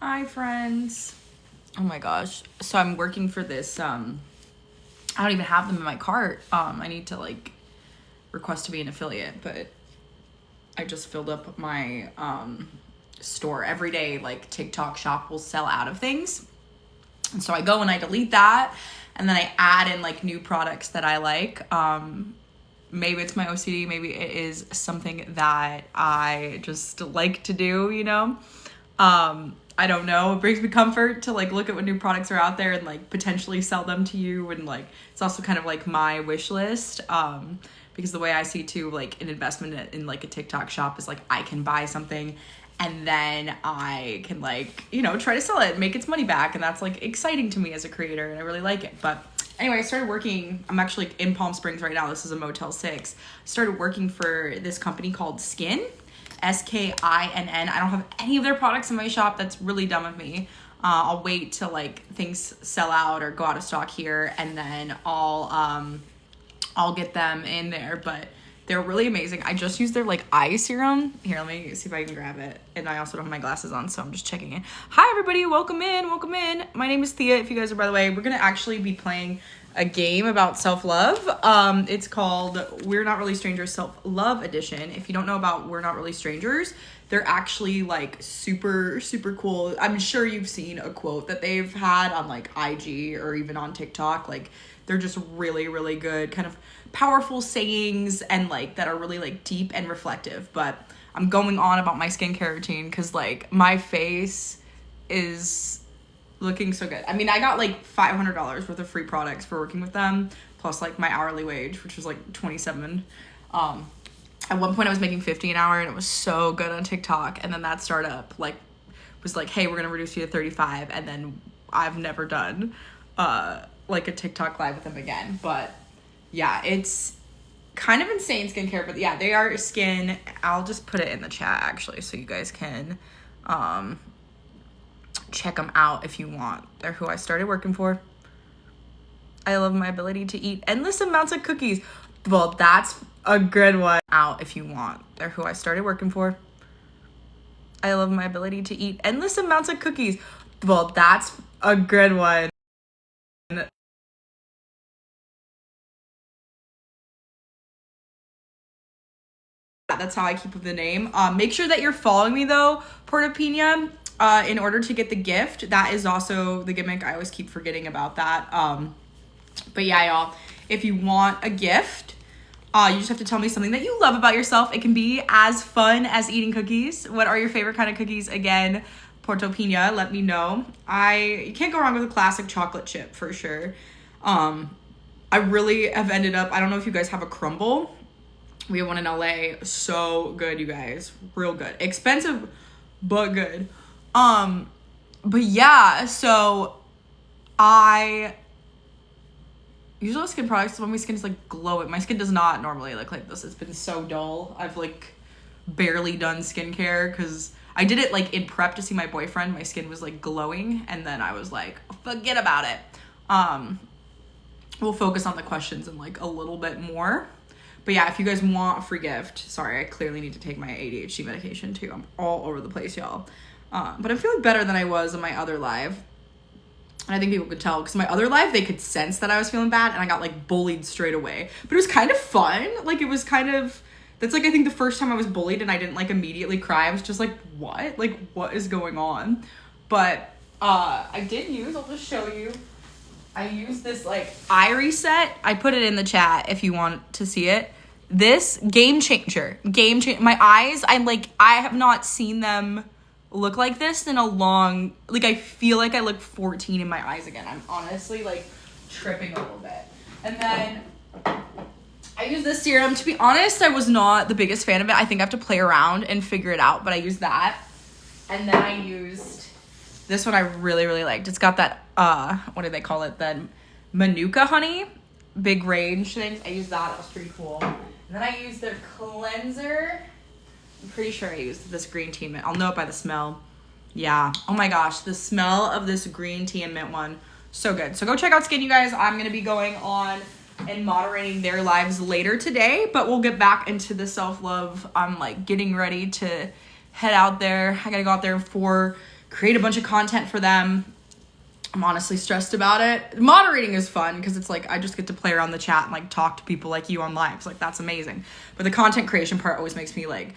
Hi, friends. Oh my gosh. So I'm working for this, I don't even have them in my cart. I need to like request to be an affiliate, but I just filled up my store every day. Like TikTok shop will sell out of things. And so I go and I delete that, and then I add in like new products that I like. Maybe it's my OCD, maybe it is something that I just like to do, you know? I don't know. It brings me comfort to like look at what new products are out there and like potentially sell them to you. And like, it's also kind of like my wish list. Because the way I see too, like an investment in like a TikTok shop is like, I can buy something and then I can like, you know, try to sell it, make its money back. And that's like exciting to me as a creator and I really like it. But anyway, I started working, I'm actually in Palm Springs right now. This is a Motel 6. I started working for this company called Skin. Skinn. I don't have any of their products in my shop. That's really dumb of me. I'll wait till like things sell out or go out of stock here, and then I'll get them in there. But they're really amazing. I just used their like eye serum. Here, let me see if I can grab it. And I also don't have my glasses on, so I'm just checking in. Hi everybody, welcome in, welcome in. My name is Thea. If you guys are, by the way, we're gonna actually be playing a game about self-love. It's called We're Not Really Strangers Self-Love Edition. If you don't know about We're Not Really Strangers, they're actually like super, super cool. I'm sure you've seen a quote that they've had on like IG or even on TikTok. Like they're just really, really good, kind of powerful sayings and like that are really like deep and reflective. But I'm going on about my skincare routine because like my face is looking so good. I mean, I got like $500 worth of free products for working with them, plus like my hourly wage, which was like 27. At one point I was making 50 an hour and it was so good on TikTok. And then that startup like was like, hey, we're gonna reduce you to 35. And then I've never done like a TikTok live with them again. But yeah, it's kind of insane skincare, but yeah, they are Skin. I'll just put it in the chat actually so you guys can check them out if you want. They're who I started working for. I love my ability to eat endless amounts of cookies. Well, that's a good one. Out if you want. They're who I started working for. I love my ability to eat endless amounts of cookies. Well, that's a good one. That's how I keep with the name. Make sure that you're following me though, Porta Pina. In order to get the gift. That is also the gimmick. I always keep forgetting about that. But yeah, y'all, if you want a gift, you just have to tell me something that you love about yourself. It can be as fun as eating cookies. What are your favorite kind of cookies? Again, Porta Pina, let me know. You can't go wrong with a classic chocolate chip for sure. I really have ended up, I don't know if you guys have a crumble. We have one in LA. So good, you guys. Real good. Expensive, but good. But yeah, so I use those skin products when my skin is like glowing. My skin does not normally look like this. It's been so dull. I've like barely done skincare because I did it like in prep to see my boyfriend. My skin was like glowing and then I was like, forget about it. We'll focus on the questions in like a little bit more. But yeah, if you guys want a free gift, sorry, I clearly need to take my ADHD medication too. I'm all over the place, y'all. But I'm feeling better than I was on my other live. And I think people could tell because my other live, they could sense that I was feeling bad and I got like bullied straight away. But it was kind of fun. Like it was kind of, that's like I think the first time I was bullied and I didn't like immediately cry. I was just like, what? Like what is going on? But I did use, I'll just show you. I used this like eye reset. I put it in the chat if you want to see it. This game changer. My eyes, I have not seen them look like this in a long, like I feel like I look 14 in my eyes again. I'm honestly like tripping a little bit. And then I use this serum. To be honest, I was not the biggest fan of it. I think I have to play around and figure it out, but I used that. And then I used this one I really, really liked. It's got that, what do they call it? The Manuka honey, big range things. I used that. That was pretty cool. And then I used their cleanser. I'm pretty sure I used this green tea and mint. I'll know it by the smell. Yeah. Oh my gosh. The smell of this green tea and mint one. So good. So go check out Skin, you guys. I'm going to be going on and moderating their lives later today, but we'll get back into the self-love. I'm like getting ready to head out there. I got to go out there for create a bunch of content for them. I'm honestly stressed about it. Moderating is fun because it's like I just get to play around the chat and like talk to people like you on lives. Like that's amazing. But the content creation part always makes me like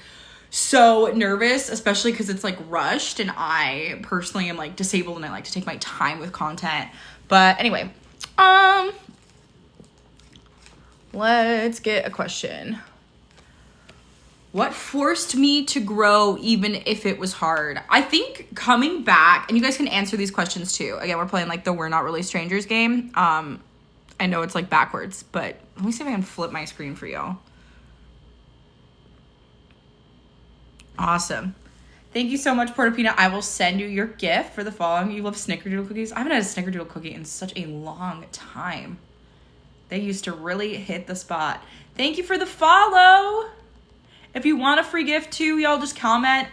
so nervous, especially because it's like rushed, and I personally am like disabled and I like to take my time with content. But anyway, let's get a question. What forced me to grow even if it was hard? I think coming back, and you guys can answer these questions too. Again, we're playing like the We're Not Really Strangers game. I know it's like backwards, but let me see if I can flip my screen for y'all. Awesome. Thank you so much, Portapina. I will send you your gift for the following. You love snickerdoodle cookies? I haven't had a snickerdoodle cookie in such a long time. They used to really hit the spot. Thank you for the follow. If you want a free gift too, y'all just comment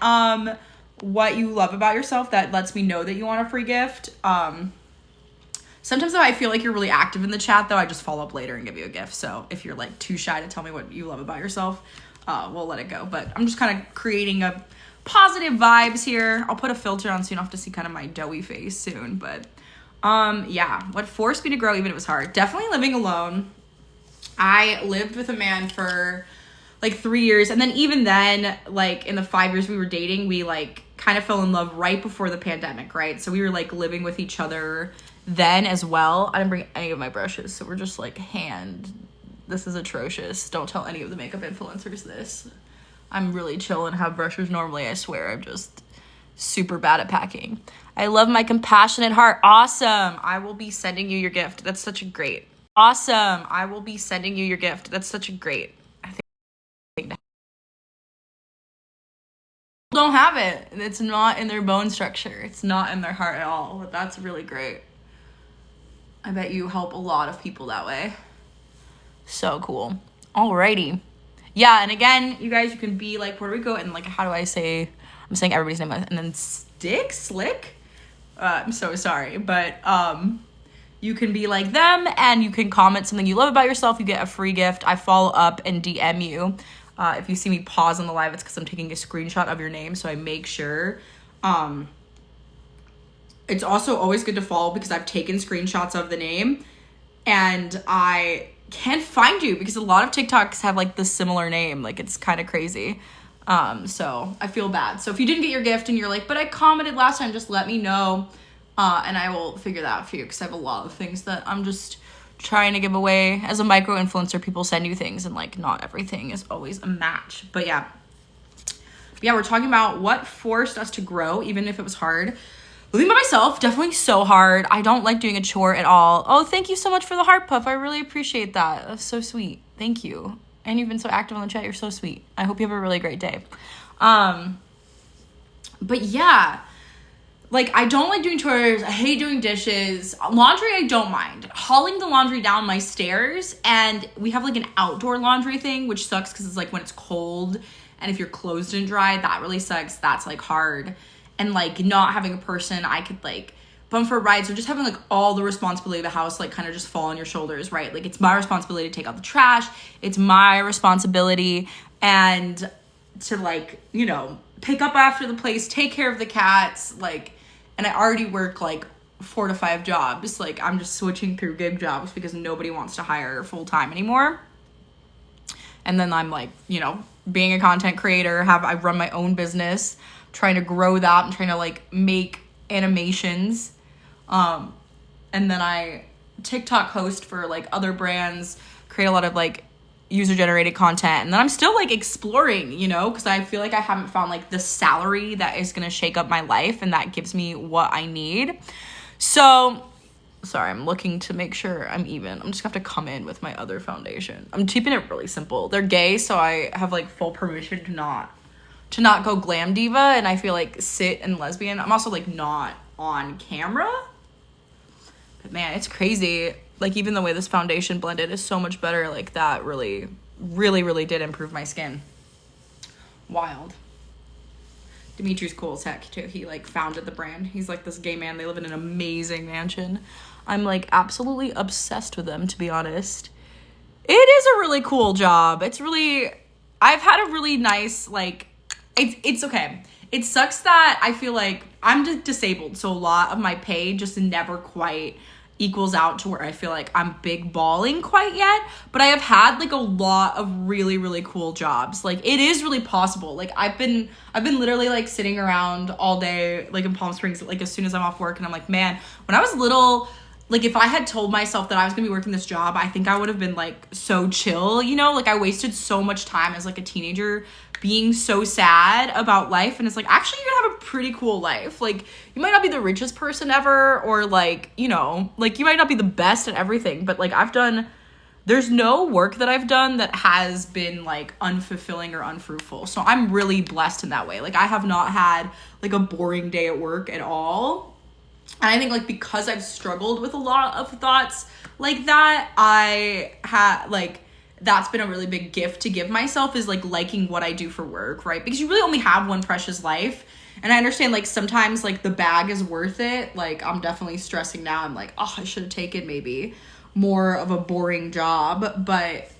what you love about yourself. That lets me know that you want a free gift. Sometimes though I feel like you're really active in the chat though, I just follow up later and give you a gift. So if you're like too shy to tell me what you love about yourself, we'll let it go. But I'm just kind of creating a positive vibes here. I'll put a filter on so you don't have to see kind of my doughy face soon. But yeah, what forced me to grow even if it was hard? Definitely living alone. I lived with a man for like 3 years, and then even then, like in the 5 years we were dating, we like kind of fell in love right before the pandemic, right? So we were like living with each other then as well. I didn't bring any of my brushes, so we're just like this is atrocious. Don't tell any of the makeup influencers this. I'm really chill and have brushes normally, I swear. I'm just super bad at packing. I love my compassionate heart. Awesome. I will be sending you your gift. That's such a great. Awesome. I will be sending you your gift. That's such a great. Don't have it. It's not in their bone structure. It's not in their heart at all. But that's really great. I bet you help a lot of people that way. So cool. Alrighty. Yeah, and again, you guys, you can be like Puerto Rico and like, how do I say, I'm saying everybody's name and then Slick. I'm so sorry, but you can be like them and you can comment something you love about yourself. You get a free gift. I follow up and DM you. If you see me pause on the live, it's because I'm taking a screenshot of your name, so I make sure. It's also always good to follow because I've taken screenshots of the name and I can't find you because a lot of TikToks have like the similar name. Like it's kind of crazy. So I feel bad. So if you didn't get your gift and you're like, but I commented last time, just let me know. And I will figure that out for you because I have a lot of things that I'm just trying to give away. As a micro influencer, people send you things and like not everything is always a match. But yeah, we're talking about what forced us to grow, even if it was hard. Living by myself, definitely so hard. I don't like doing a chore at all. Oh, thank you so much for the heart puff. I really appreciate that. That's so sweet. Thank you. And you've been so active on the chat. You're so sweet. I hope you have a really great day. But yeah, like I don't like doing chores. I hate doing dishes. Laundry, I don't mind. Hauling the laundry down my stairs, and we have like an outdoor laundry thing, which sucks because it's like when it's cold and if your clothes didn't dry, that really sucks. That's like hard. And like not having a person I could like bum for a ride. So just having like all the responsibility of the house like kind of just fall on your shoulders, right? Like it's my responsibility to take out the trash. It's my responsibility and to like, you know, pick up after the place, take care of the cats, like, and I already work like 4 to 5 jobs. Like I'm just switching through gig jobs because nobody wants to hire full time anymore. And then I'm like, you know, being a content creator, I run my own business, trying to grow that. I'm trying to like make animations. And then I TikTok host for like other brands, create a lot of like user generated content. And then I'm still like exploring, you know, because I feel like I haven't found like the salary that is going to shake up my life and that gives me what I need. So sorry, I'm looking to make sure I'm even. I'm just gonna have to come in with my other foundation. I'm keeping it really simple. They're gay, so I have like full permission to not go glam diva, and I feel like sit and lesbian. I'm also like not on camera. But man, it's crazy. Like even the way this foundation blended is so much better. Like that really, really, really did improve my skin. Wild. Dimitri's cool as heck too. He like founded the brand. He's like this gay man. They live in an amazing mansion. I'm like absolutely obsessed with them, to be honest. It is a really cool job. It's really, I've had a really nice like It's okay. It sucks that I feel like I'm disabled, so a lot of my pay just never quite equals out to where I feel like I'm big balling quite yet, but I have had like a lot of really, really cool jobs. Like it is really possible. Like I've been literally like sitting around all day like in Palm Springs, like as soon as I'm off work, and I'm like, man, when I was little, like if I had told myself that I was gonna be working this job, I think I would have been like so chill, you know? Like I wasted so much time as like a teenager being so sad about life, and it's like, actually you're gonna have a pretty cool life. Like you might not be the richest person ever, or like, you know, like you might not be the best at everything, but like there's no work that I've done that has been like unfulfilling or unfruitful. So I'm really blessed in that way. Like I have not had like a boring day at work at all. And I think like because I've struggled with a lot of thoughts like that, I had like, that's been a really big gift to give myself, is like liking what I do for work, right? Because you really only have one precious life. And I understand like sometimes like the bag is worth it. Like I'm definitely stressing now. I'm like, oh, I should have taken maybe more of a boring job. But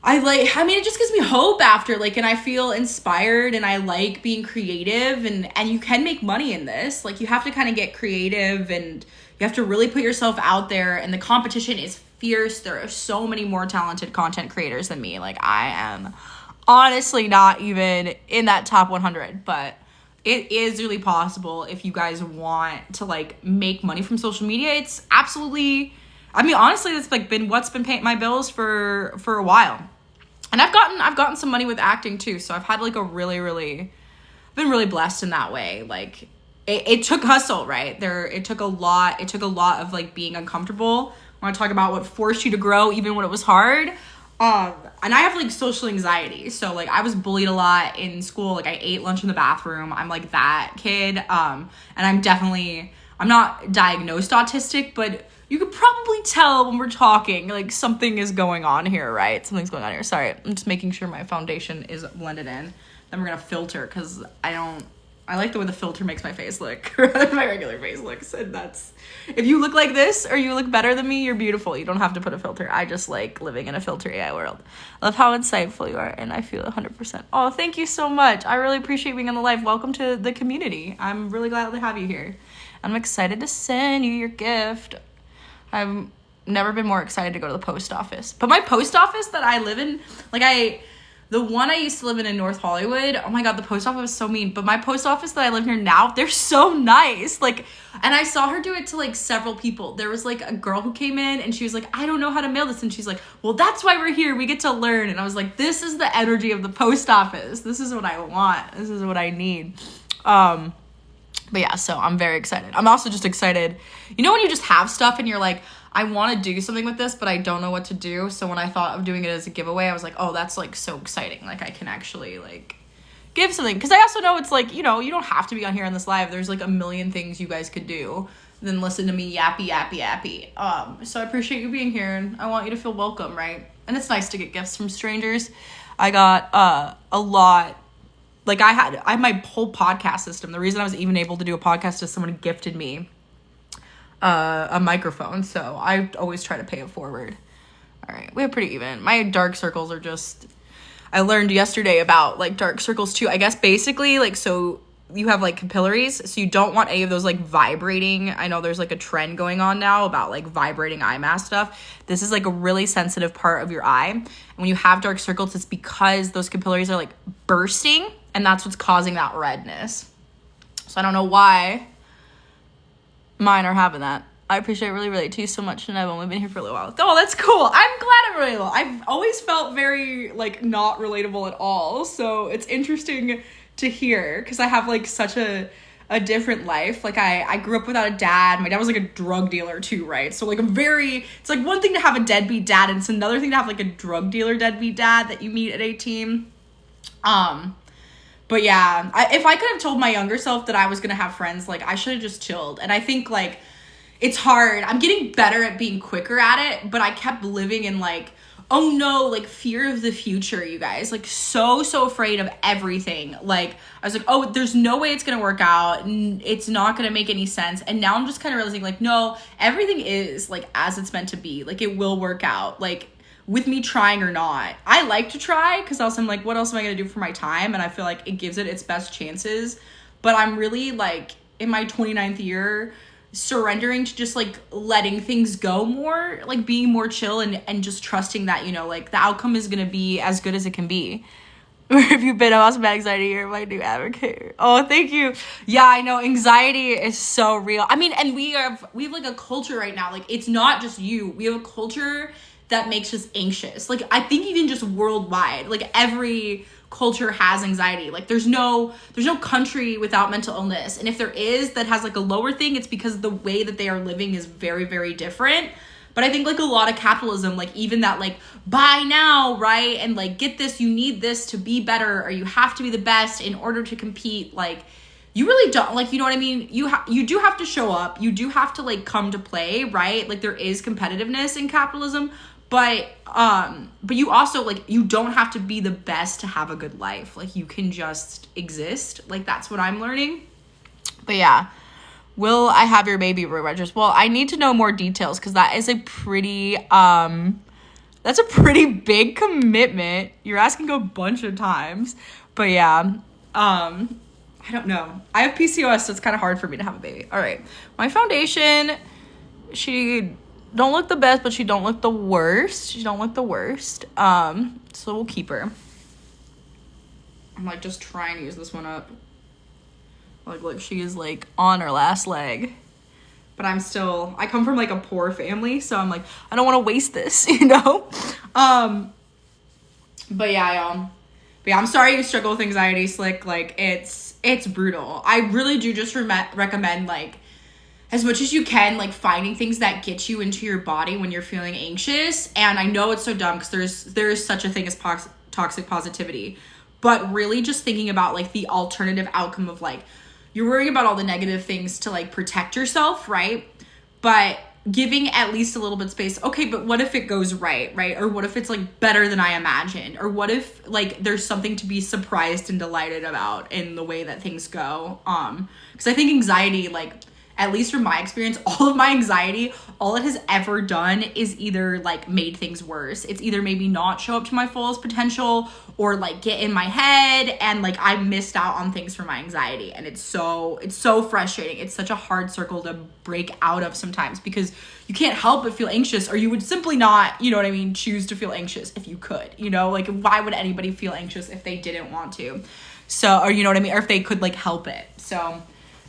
it just gives me hope after, like, and I feel inspired, and I like being creative, and you can make money in this. Like you have to kind of get creative, and you have to really put yourself out there, and the competition is fierce. There are so many more talented content creators than me. Like I am honestly not even in that top 100, but it is really possible if you guys want to like make money from social media. It's absolutely, I mean, honestly, it's like been what's been paying my bills for a while. And I've gotten some money with acting too. So I've had like a really been really blessed in that way. Like it took hustle, right? It took a lot of like being uncomfortable. I want to talk about what forced you to grow even when it was hard. And I have like social anxiety. So like I was bullied a lot in school. Like I ate lunch in the bathroom. I'm like that kid. And I'm not diagnosed autistic, but you could probably tell when we're talking, like something is going on here, right? Something's going on here. Sorry, I'm just making sure my foundation is blended in. Then we're gonna filter, because I like the way the filter makes my face look, rather than my regular face looks. And that's, if you look like this or you look better than me, you're beautiful. You don't have to put a filter. I just like living in a filter AI world. I love how insightful you are, and I feel 100%. Oh, thank you so much. I really appreciate being on the live. Welcome to the community. I'm really glad to have you here. I'm excited to send you your gift. I've never been more excited to go to the post office. But my post office that I live in, the one I used to live in North Hollywood, oh my God, the post office was so mean. But my post office that I live here now, they're so nice. Like, and I saw her do it to like several people. There was like a girl who came in and she was like, I don't know how to mail this. And she's like, well, that's why we're here. We get to learn. And I was like, this is the energy of the post office. This is what I want. This is what I need. But yeah, so I'm very excited. I'm also just excited. You know when you just have stuff and you're like, I want to do something with this, but I don't know what to do. So when I thought of doing it as a giveaway, I was like, oh, that's like so exciting. Like I can actually like give something. Because I also know it's like, you know, you don't have to be on here on this live. There's like a million things you guys could do than listen to me yappy. So I appreciate you being here, and I want you to feel welcome, right? And it's nice to get gifts from strangers. I got a lot. Like I had my whole podcast system. The reason I was even able to do a podcast is someone gifted me a microphone. So I always try to pay it forward. All right, we have pretty even. My dark circles are just, I learned yesterday about like dark circles too. I guess basically like, so you have like capillaries, so you don't want any of those like vibrating. I know there's like a trend going on now about like vibrating eye mask stuff. This is like a really sensitive part of your eye. And when you have dark circles, it's because those capillaries are like bursting, and that's what's causing that redness. So I don't know why mine are having that. I appreciate it, really relate to you so much, and I've only been here for a little while. Oh, that's cool. I'm glad I'm relatable. I've always felt very like not relatable at all. So it's interesting to hear, because I have like such a different life. Like I grew up without a dad. My dad was like a drug dealer too, right? So like it's like one thing to have a deadbeat dad, and it's another thing to have like a drug dealer deadbeat dad that you meet at 18. But yeah, if I could have told my younger self that I was gonna have friends, like I should have just chilled. And I think like it's hard. I'm getting better at being quicker at it, but I kept living in like, oh no, like fear of the future, you guys. Like so afraid of everything. Like I was like, oh, there's no way it's gonna work out. It's not gonna make any sense. And now I'm just kind of realizing like, no, everything is like as it's meant to be. Like it will work out. Like with me trying or not. I like to try because else I'm like, what else am I going to do for my time? And I feel like it gives it its best chances. But I'm really like in my 29th year, surrendering to just like letting things go more, like being more chill and just trusting that, you know, like the outcome is going to be as good as it can be. Where have you been? I'm also bad anxiety. You're my new advocate. Oh, thank you. Yeah, I know. Anxiety is so real. I mean, and we have like a culture right now. Like, it's not just you. We have a culture that makes us anxious. Like, I think even just worldwide, like every culture has anxiety. Like, there's no country without mental illness. And if there is that has like a lower thing, it's because the way that they are living is very, very different. But I think like a lot of capitalism, like even that like buy now, right? And like get this, you need this to be better, or you have to be the best in order to compete. Like you really don't, like, you know what I mean? You do have to show up. You do have to like come to play, right? Like there is competitiveness in capitalism, but you also like, you don't have to be the best to have a good life. Like you can just exist. Like that's what I'm learning. But yeah. Will I have your baby re-registered? Well, I need to know more details because that is a pretty, that's a pretty big commitment. You're asking a bunch of times. But yeah, I don't know. I have PCOS, so it's kind of hard for me to have a baby. All right. My foundation, she don't look the best, but she don't look the worst. She don't look the worst. So we'll keep her. I'm like just trying to use this one up. Like, look, she is, like, on her last leg. But I come from, like, a poor family, so I'm like, I don't want to waste this, you know? But yeah, I'm sorry you struggle with anxiety, Slick. Like, it's brutal. I really do just recommend, like, as much as you can, like, finding things that get you into your body when you're feeling anxious. And I know it's so dumb because there is such a thing as toxic positivity. But really just thinking about, like, the alternative outcome of, like, you're worrying about all the negative things to like protect yourself, right? But giving at least a little bit space. Okay, but what if it goes right? Or what if it's like better than I imagined? Or what if like there's something to be surprised and delighted about in the way that things go? Because I think anxiety, like at least from my experience, all of my anxiety, all it has ever done is either like made things worse. It's either made me not show up to my fullest potential or like get in my head and like I missed out on things for my anxiety. And it's so frustrating. It's such a hard circle to break out of sometimes because you can't help but feel anxious, or you would simply not, you know what I mean, choose to feel anxious if you could, you know, like why would anybody feel anxious if they didn't want to? So, or you know what I mean? Or if they could like help it. So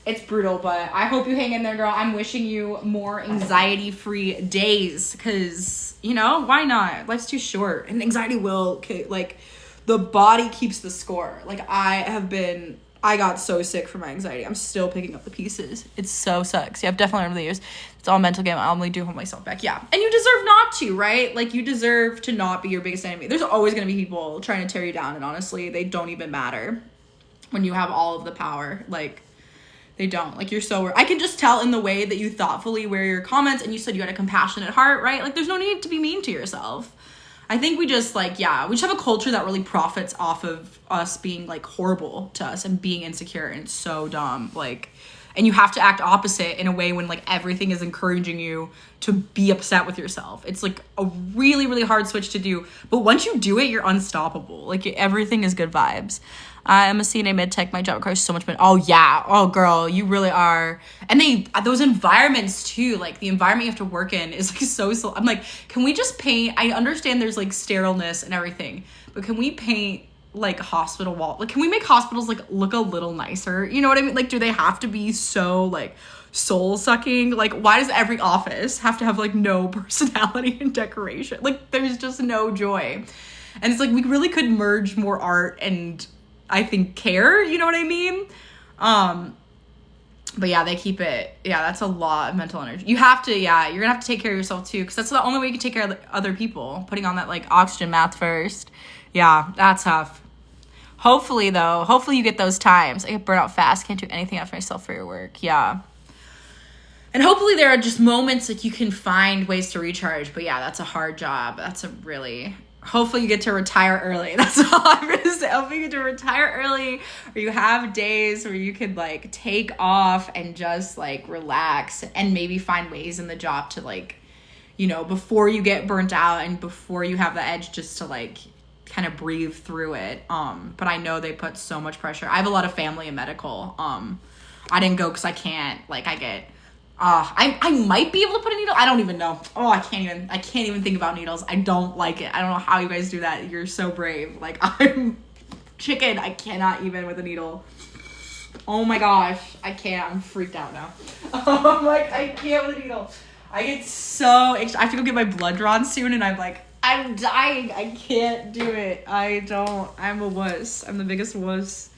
it's brutal, but I hope you hang in there, girl. I'm wishing you more anxiety-free days because, you know, why not? Life's too short. And anxiety will, like, the body keeps the score. Like, I got so sick from my anxiety. I'm still picking up the pieces. It so sucks. Yeah, I've definitely learned over the years. It's all a mental game. I'll only do hold myself back. Yeah. And you deserve not to, right? Like, you deserve to not be your biggest enemy. There's always going to be people trying to tear you down, and honestly, they don't even matter when you have all of the power. Like, they don't. Like, you're so... I can just tell in the way that you thoughtfully wear your comments, and you said you had a compassionate heart, right? Like, there's no need to be mean to yourself. I think we just, like, yeah, we just have a culture that really profits off of us being, like, horrible to us and being insecure, and it's so dumb. Like, and you have to act opposite in a way when, like, everything is encouraging you to be upset with yourself. It's, like, a really, really hard switch to do. But once you do it, you're unstoppable. Like, everything is good vibes. I'm a CNA mid-tech. My job requires so much money. Oh, yeah. Oh, girl, you really are. And those environments, too. Like, the environment you have to work in is, like, so... I'm like, can we just paint... I understand there's, like, sterileness and everything. But can we paint, like, hospital wall... Like, can we make hospitals, like, look a little nicer? You know what I mean? Like, do they have to be so, like, soul-sucking? Like, why does every office have to have, like, no personality and decoration? Like, there's just no joy. And it's, like, we really could merge more art and... I think care, you know what I mean? But yeah, they keep it. Yeah, that's a lot of mental energy. You have to, yeah, you're gonna have to take care of yourself too, because that's the only way you can take care of other people, putting on that like oxygen math first. Yeah, that's tough. Hopefully you get those times. I get burnt out fast, can't do anything after myself for your work. Yeah. And hopefully there are just moments that you can find ways to recharge. But yeah, that's a hard job. Hopefully you get to retire early. That's all I'm going to say. Hopefully you get to retire early, or you have days where you can like take off and just like relax and maybe find ways in the job to like, you know, before you get burnt out and before you have the edge, just to like kind of breathe through it. But I know they put so much pressure. I have a lot of family in medical. I didn't go because I can't, like, I get, I might be able to put a needle. I don't even know. Oh, I can't even think about needles. I don't like it. I don't know how you guys do that. You're so brave. Like, I'm chicken. I cannot even with a needle. Oh my gosh. I can't. I'm freaked out now. I'm like, I can't with a needle. I get so anxious. I have to go get my blood drawn soon, and I'm like, I'm dying. I can't do it. I'm a wuss. I'm the biggest wuss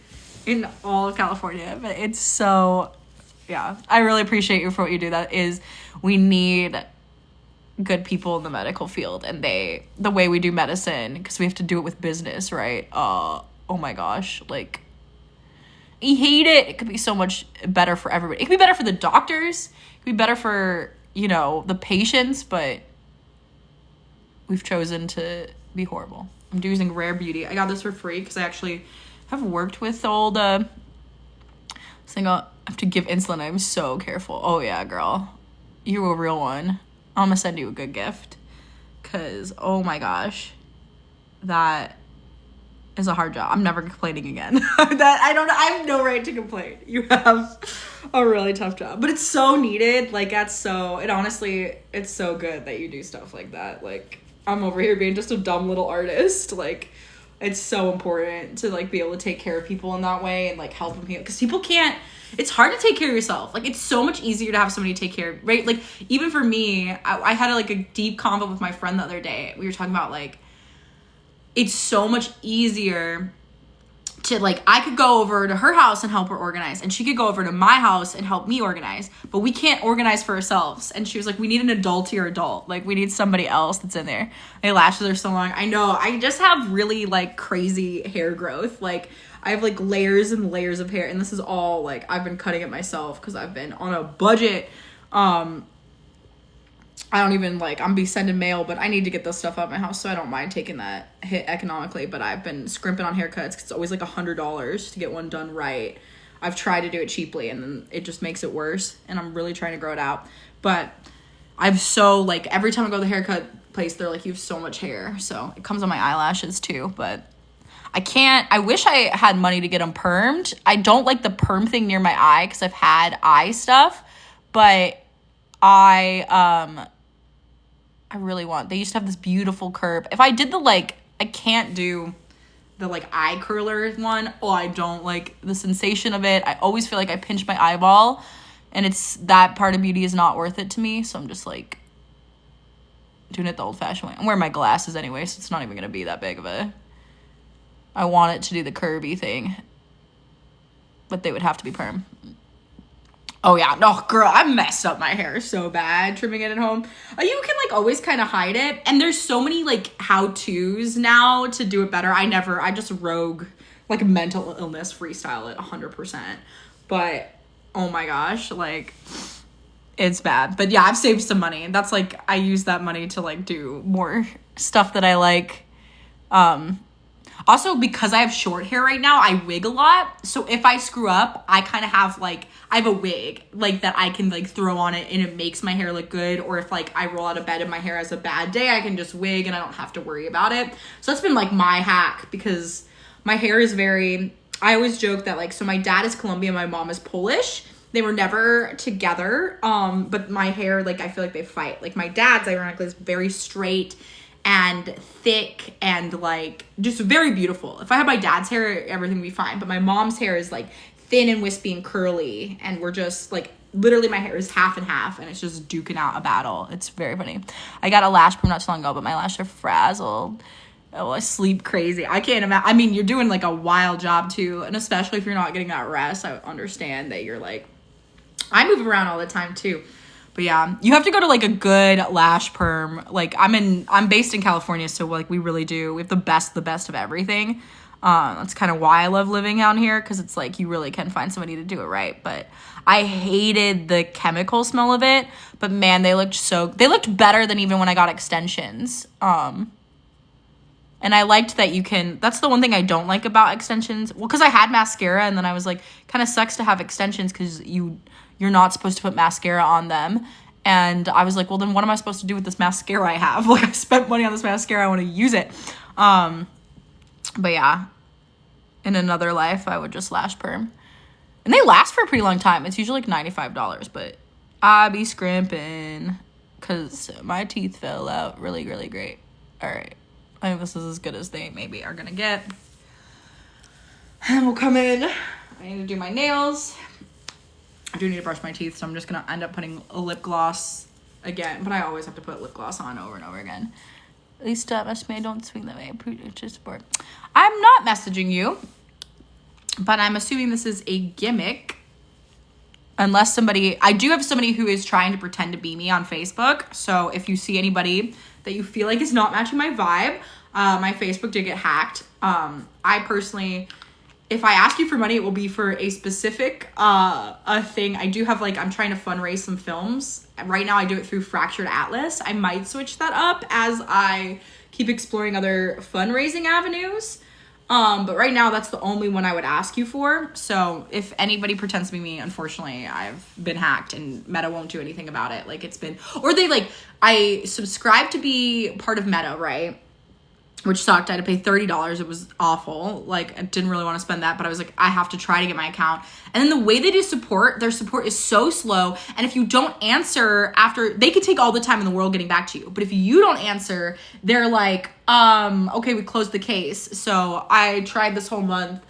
in all of California. But it's so, yeah. I really appreciate you for what you do. That is, we need good people in the medical field, and the way we do medicine, because we have to do it with business, right? Oh my gosh. Like, I hate it. It could be so much better for everybody. It could be better for the doctors. It could be better for, you know, the patients, but we've chosen to be horrible. I'm using Rare Beauty. I got this for free because I actually have worked with old I have to give insulin. I'm so careful. Oh yeah, girl. You're a real one. I'm gonna send you a good gift. Cause oh my gosh. That is a hard job. I'm never complaining again. I have no right to complain. You have a really tough job. But it's so needed. Like, honestly, it's so good that you do stuff like that. Like, I'm over here being just a dumb little artist. Like, it's so important to, like, be able to take care of people in that way and, like, help them heal. Because people can't, it's hard to take care of yourself. Like, it's so much easier to have somebody take care of, right? Like, even for me, I had, like, a deep convo with my friend the other day. We were talking about, like, it's so much easier to, like, I could go over to her house and help her organize, and she could go over to my house and help me organize, but we can't organize for ourselves. And she was like, we need an adultier adult. Like, we need somebody else that's in there. My lashes are so long. I know. I just have really, like, crazy hair growth. Like, I have, like, layers and layers of hair, and this is all, like, I've been cutting it myself because I've been on a budget. I don't even, like, I'm be sending mail, but I need to get this stuff out of my house, so I don't mind taking that hit economically. But I've been scrimping on haircuts because it's always like $100 to get one done right. I've tried to do it cheaply, and then it just makes it worse, and I'm really trying to grow it out. But I've so, like, every time I go to the haircut place, they're like, you have so much hair. So it comes on my eyelashes too, but I wish I had money to get them permed. I don't like the perm thing near my eye because I've had eye stuff, but I really want, they used to have this beautiful curve. If I did the, like, I can't do the, like, eye curler one. Oh, I don't like the sensation of it. I always feel like I pinch my eyeball, and it's, that part of beauty is not worth it to me. So I'm just, like, doing it the old fashioned way. I'm wearing my glasses anyway, so it's not even gonna be that big of a, I want it to do the curvy thing, but they would have to be perm. Oh yeah, no, girl, I messed up my hair so bad trimming it at home. You can, like, always kind of hide it, and there's so many, like, how-tos now to do it better. I just rogue, like, mental illness freestyle it 100%. But oh my gosh, like, it's bad. But yeah, I've saved some money, and that's, like, I use that money to, like, do more stuff that I like. Also, because I have short hair right now, I wig a lot. So if I screw up, I kind of have, like, I have a wig, like, that I can, like, throw on it, and it makes my hair look good. Or if, like, I roll out of bed and my hair has a bad day, I can just wig and I don't have to worry about it. So that's been, like, my hack, because my hair is very, I always joke that, like, so my dad is Colombian, my mom is Polish. They were never together, but my hair, like, I feel like they fight. Like, my dad's, ironically, is very straight and thick and, like, just very beautiful. If I had my dad's hair, everything would be fine. But my mom's hair is, like, thin and wispy and curly, and we're just, like, literally my hair is half and half, and it's just duking out a battle. It's very funny. I got a lash perm not too long ago, but my lashes are frazzled. Oh, I sleep crazy. I can't imagine. I mean, you're doing, like, a wild job too, and especially if you're not getting that rest, I understand that you're, like, I move around all the time too. But yeah, you have to go to, like, a good lash perm. Like, I'm based in California, so, like, we really do. We have the best of everything. That's kind of why I love living out here, because it's, like, you really can find somebody to do it right. But I hated the chemical smell of it. But man, they looked better than even when I got extensions. And I liked that that's the one thing I don't like about extensions. Well, because I had mascara, and then I was like, kind of sucks to have extensions because you're not supposed to put mascara on them. And I was like, well, then what am I supposed to do with this mascara I have? Like, I spent money on this mascara. I want to use it. But yeah, in another life, I would just lash perm. And they last for a pretty long time. It's usually like $95, but I be scrimping because my teeth fell out really, really great. All right. I think this is as good as they maybe are going to get. And we'll come in. I need to do my nails. I do need to brush my teeth, so I'm just going to end up putting a lip gloss again. But I always have to put lip gloss on over and over again. At least message me, don't swing that way. Support. I'm not messaging you, but I'm assuming this is a gimmick. Unless somebody, I do have somebody who is trying to pretend to be me on Facebook. So if you see anybody that you feel like is not matching my vibe, my Facebook did get hacked. I personally, if I ask you for money, it will be for a specific a thing. I do have like, I'm trying to fundraise some films. Right now I do it through Fractured Atlas. I might switch that up as I keep exploring other fundraising avenues. But right now that's the only one I would ask you for. So if anybody pretends to be me, unfortunately, I've been hacked and Meta won't do anything about it. Like it's been, or they like, I subscribed to be part of Meta, right? Which sucked. I had to pay $30. It was awful. Like, I didn't really want to spend that, but I was like, I have to try to get my account. And then the way they do support, their support is so slow. And if you don't answer after, they could take all the time in the world getting back to you. But if you don't answer, they're like, okay, we closed the case. So I tried this whole month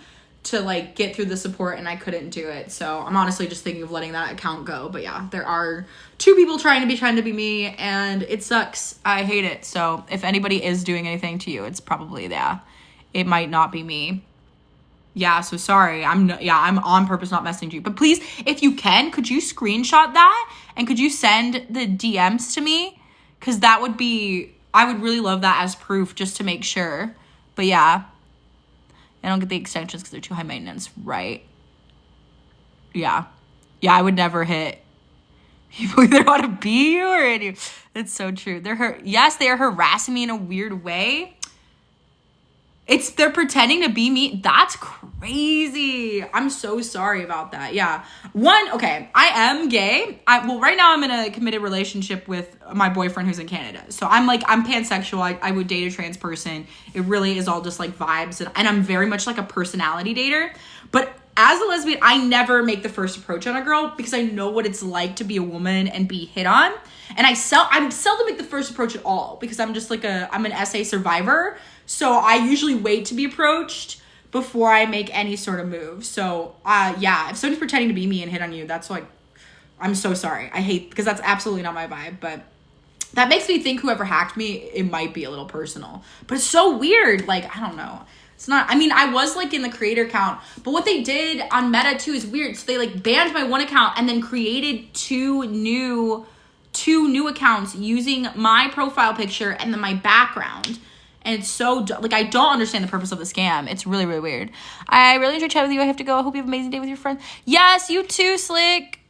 to like get through the support and I couldn't do it. So I'm honestly just thinking of letting that account go. But yeah, there are two people trying to be me and it sucks. I hate it. So if anybody is doing anything to you, it's probably, yeah, it might not be me. Yeah, so sorry. I'm on purpose not messaging you. But please, if you can, could you screenshot that and could you send the DMs to me? Because that would be, I would really love that as proof just to make sure. But yeah. I don't get the extensions because they're too high maintenance, right? Yeah. Yeah, I would never hit. People either want to be you or in you. It's so true. Yes, they are harassing me in a weird way. They're pretending to be me. That's crazy. I'm so sorry about that. Yeah. Okay, I am gay. Right now I'm in a committed relationship with my boyfriend who's in Canada. So I'm pansexual. I would date a trans person. It really is all just like vibes. And I'm very much like a personality dater. But as a lesbian, I never make the first approach on a girl because I know what it's like to be a woman and be hit on. And I'm seldom make the first approach at all because I'm just like I'm an SA survivor. So I usually wait to be approached before I make any sort of move. So yeah, if someone's pretending to be me and hit on you, that's like, I'm so sorry. I hate, because that's absolutely not my vibe. But that makes me think whoever hacked me, it might be a little personal. But it's so weird. Like, I don't know. It's not, I mean, I was like in the creator account, but what they did on Meta too is weird. So they like banned my one account and then created two new accounts using my profile picture and then my background. And it's so, like, I don't understand the purpose of the scam. It's really, really weird. I really enjoyed chatting with you. I have to go. I hope you have an amazing day with your friends. Yes, you too, Slick.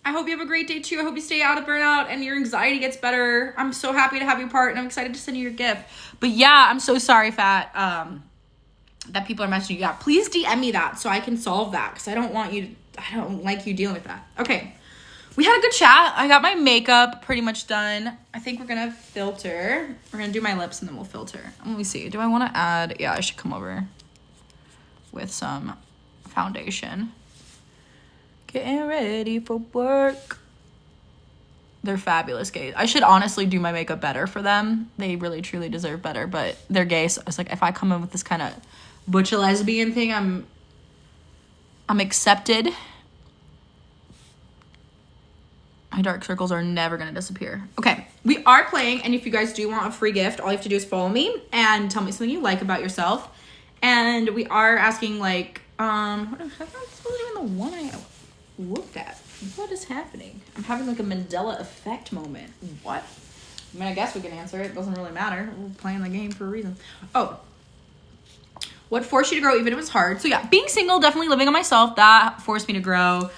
I hope you have a great day too. I hope you stay out of burnout and your anxiety gets better. I'm so happy to have you part and I'm excited to send you your gift. But yeah, I'm so sorry, Fat, that people are messaging you. Yeah, please DM me that so I can solve that because I don't like you dealing with that. Okay. We had a good chat. I got my makeup pretty much done. I think we're going to filter. We're going to do my lips and then we'll filter. Let me see. Do I want to add? Yeah, I should come over with some foundation. Getting ready for work. They're fabulous gays. I should honestly do my makeup better for them. They really, truly deserve better, but they're gay. So I was like, if I come in with this kind of butch lesbian thing, I'm accepted. My dark circles are never going to disappear. Okay, we are playing, and if you guys do want a free gift, all you have to do is follow me and tell me something you like about yourself. And we are asking, like, what is even the one I looked at? What is happening? I'm having, like, a Mandela effect moment. What? I mean, I guess we can answer it. It doesn't really matter. We're playing the game for a reason. Oh. What forced you to grow even if it was hard? So, yeah, being single, definitely living on myself, that forced me to grow.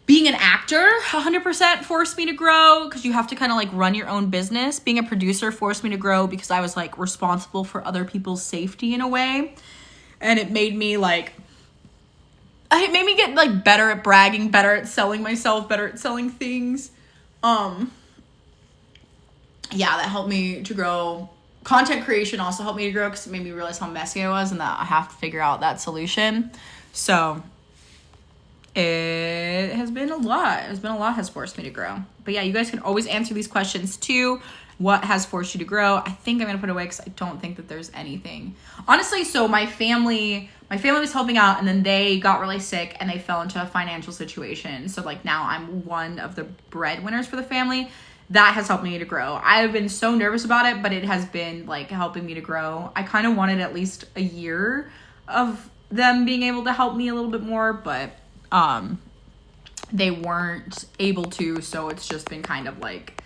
Being an actor 100% forced me to grow because you have to kind of like run your own business. Being a producer forced me to grow because I was like responsible for other people's safety in a way. And it made me get like better at bragging, better at selling myself, better at selling things. Yeah, that helped me to grow. Content creation also helped me to grow because it made me realize how messy I was and that I have to figure out that solution. So it has been a lot. Has forced me to grow. But yeah, you guys can always answer these questions too. What has forced you to grow? I think I'm gonna put it away because I don't think that there's anything. Honestly, so my family was helping out, and then they got really sick and they fell into a financial situation. So like now I'm one of the breadwinners for the family. That has helped me to grow. I've been so nervous about it, but it has been like helping me to grow. I kind of wanted at least a year of them being able to help me a little bit more, but they weren't able to. So it's just been kind of like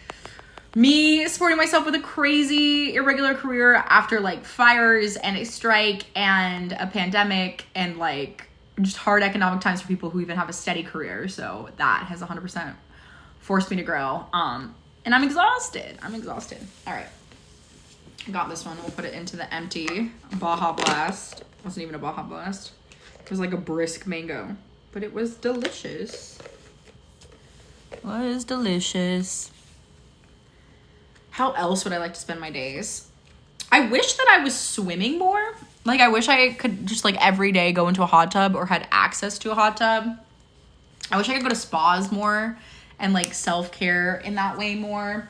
me supporting myself with a crazy irregular career after like fires and a strike and a pandemic and like just hard economic times for people who even have a steady career. So that has 100% forced me to grow. And I'm exhausted. All right. I got this one. We'll put it into the empty Baja Blast. It wasn't even a Baja Blast. It was like a brisk mango, but it was delicious. How else would I like to spend my days? I wish that I was swimming more. Like, I wish I could just, like, every day go into a hot tub or had access to a hot tub. I wish I could go to spas more and, like, self-care in that way more.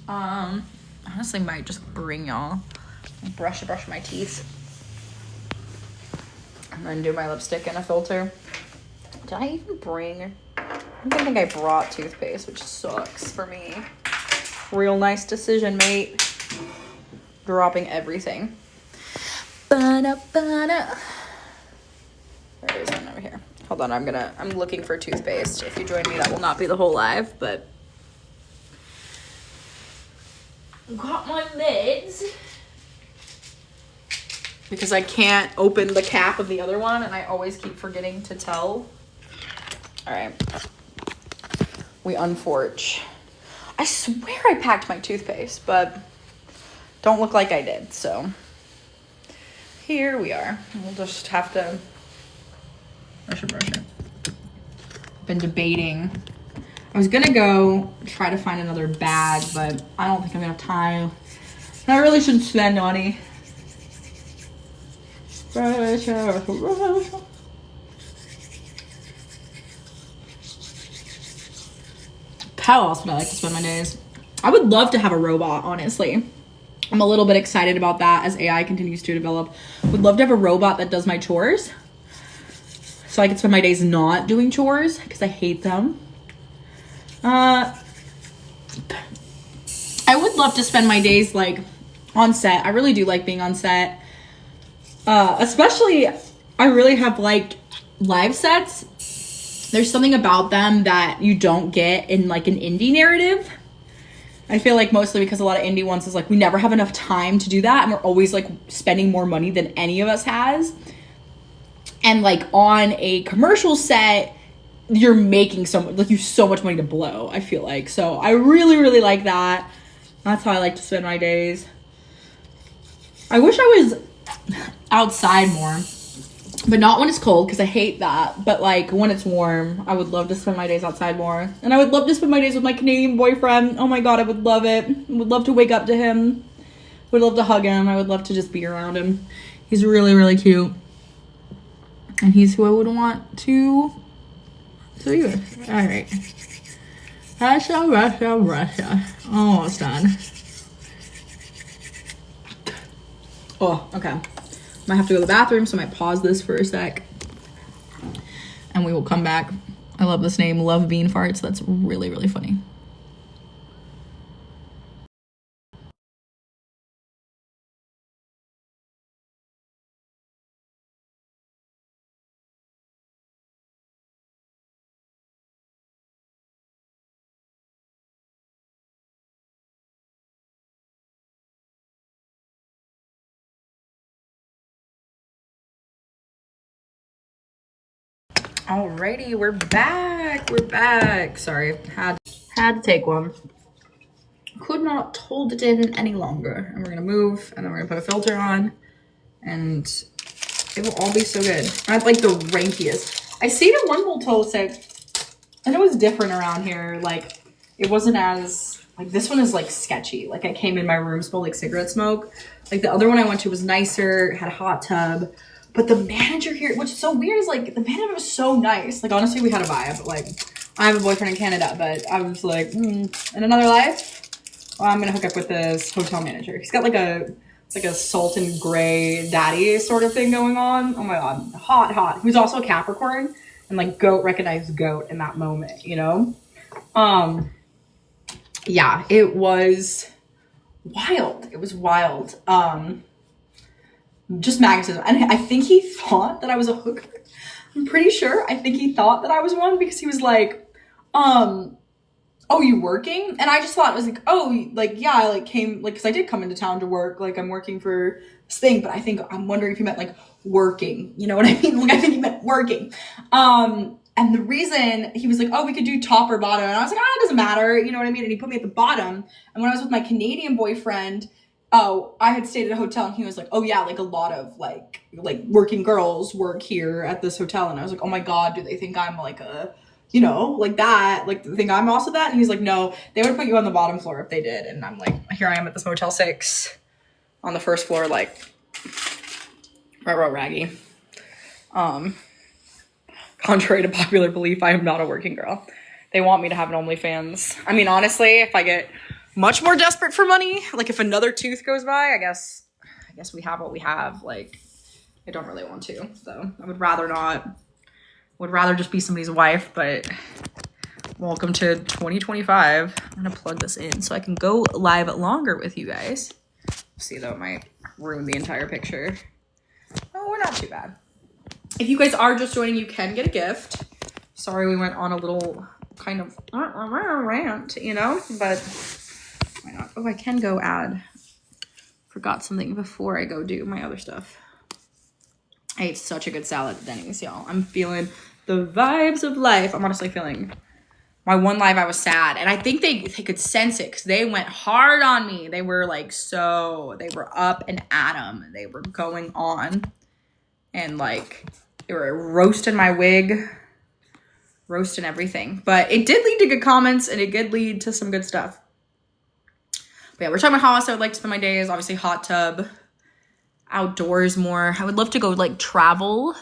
Honestly, might just bring y'all. Brush my teeth. And then do my lipstick in a filter. Did I even bring... I don't think I brought toothpaste, which sucks for me. Real nice decision, mate. Dropping everything. There is one over here. Hold on, I'm looking for toothpaste. If you join me, that will not be the whole live, but got my meds. Because I can't open the cap of the other one, and I always keep forgetting to tell. All right. We unforge. I swear I packed my toothpaste, but don't look like I did, so here we are. We'll just have to brush it. Been debating. I was gonna go try to find another bag, but I don't think I'm gonna have time. And I really shouldn't spend money. How else would I like to spend my days? I would love to have a robot, honestly. I'm a little bit excited about that as AI continues to develop. Would love to have a robot that does my chores, so I can spend my days not doing chores because I hate them. I would love to spend my days like on set. I really do like being on set. Especially, I really have liked live sets. There's something about them that you don't get in like an indie narrative. I feel like mostly because a lot of indie ones is like, we never have enough time to do that. And we're always like spending more money than any of us has. And like on a commercial set, you're making so much, like you have so much money to blow, I feel like. So I really, really like that. That's how I like to spend my days. I wish I was outside more, but not when it's cold because I hate that. But like when it's warm, I would love to spend my days outside more. And I would love to spend my days with my Canadian boyfriend. Oh my God, I would love it. I would love to wake up to him. Would love to hug him. I would love to just be around him. He's really, really cute. And he's who I would want to be with. All right. Russia. Almost done. Oh, okay. Might have to go to the bathroom, so I might pause this for a sec. And we will come back. I love this name, Love Bean Farts. That's really, really funny. Alrighty, we're back. Sorry, had to take one. Could not hold it in any longer. And we're gonna move, and then we're gonna put a filter on, and it will all be so good. I have like the rankiest. I seen it one whole toe say, and it was different around here. Like it wasn't as, like, this one is like sketchy. Like, I came in my room, smelled like cigarette smoke. Like, the other one I went to was nicer, had a hot tub. But the manager here, which is so weird, is like, the manager was so nice. Like, honestly, we had a vibe. But, like, I have a boyfriend in Canada, but I was like, in another life, well, I'm gonna hook up with this hotel manager. He's got like a salt and gray daddy sort of thing going on. Oh my god, hot. He was also a Capricorn, and like goat recognized goat in that moment, you know? Yeah, it was wild. It was wild. Just magnetism. And I think he thought that I was a hooker. I'm pretty sure. I think he thought that I was one because he was like, oh, you working? And I just thought it was like, oh, like, yeah, I like came, like, because I did come into town to work. Like, I'm working for this thing, but I'm wondering if he meant like working. You know what I mean? Like, I think he meant working. And the reason he was like, oh, we could do top or bottom. And I was like, it doesn't matter. You know what I mean? And he put me at the bottom. And when I was with my Canadian boyfriend, I had stayed at a hotel and he was like, oh yeah, like a lot of like working girls work here at this hotel. And I was like, oh my God, do they think I'm like a, you know, like that, like think I'm also that? And he's like, no, they would put you on the bottom floor if they did. And I'm like, here I am at this Motel 6 on the first floor, like raggy. Contrary to popular belief, I am not a working girl. They want me to have an OnlyFans. I mean, honestly, if I get much more desperate for money, like if another tooth goes by, I guess we have what we have. Like, I don't really want to, so I would rather not. Would rather just be somebody's wife, but welcome to 2025. I'm gonna plug this in so I can go live longer with you guys. See, though, it might ruin the entire picture. Oh, we're not too bad. If you guys are just joining, you can get a gift. Sorry we went on a little kind of rant, you know, but why not? Oh, I can go add. Forgot something before I go do my other stuff. I ate such a good salad at Denny's, y'all. I'm feeling the vibes of life. I'm honestly feeling my one live I was sad. And I think they could sense it because they went hard on me. They were like, they were up and at 'em. They were going on. And like, they were roasting my wig, roasting everything. But it did lead to good comments and it did lead to some good stuff. But yeah, we're talking about how else I would like to spend my days. Obviously, hot tub, outdoors more. I would love to go like travel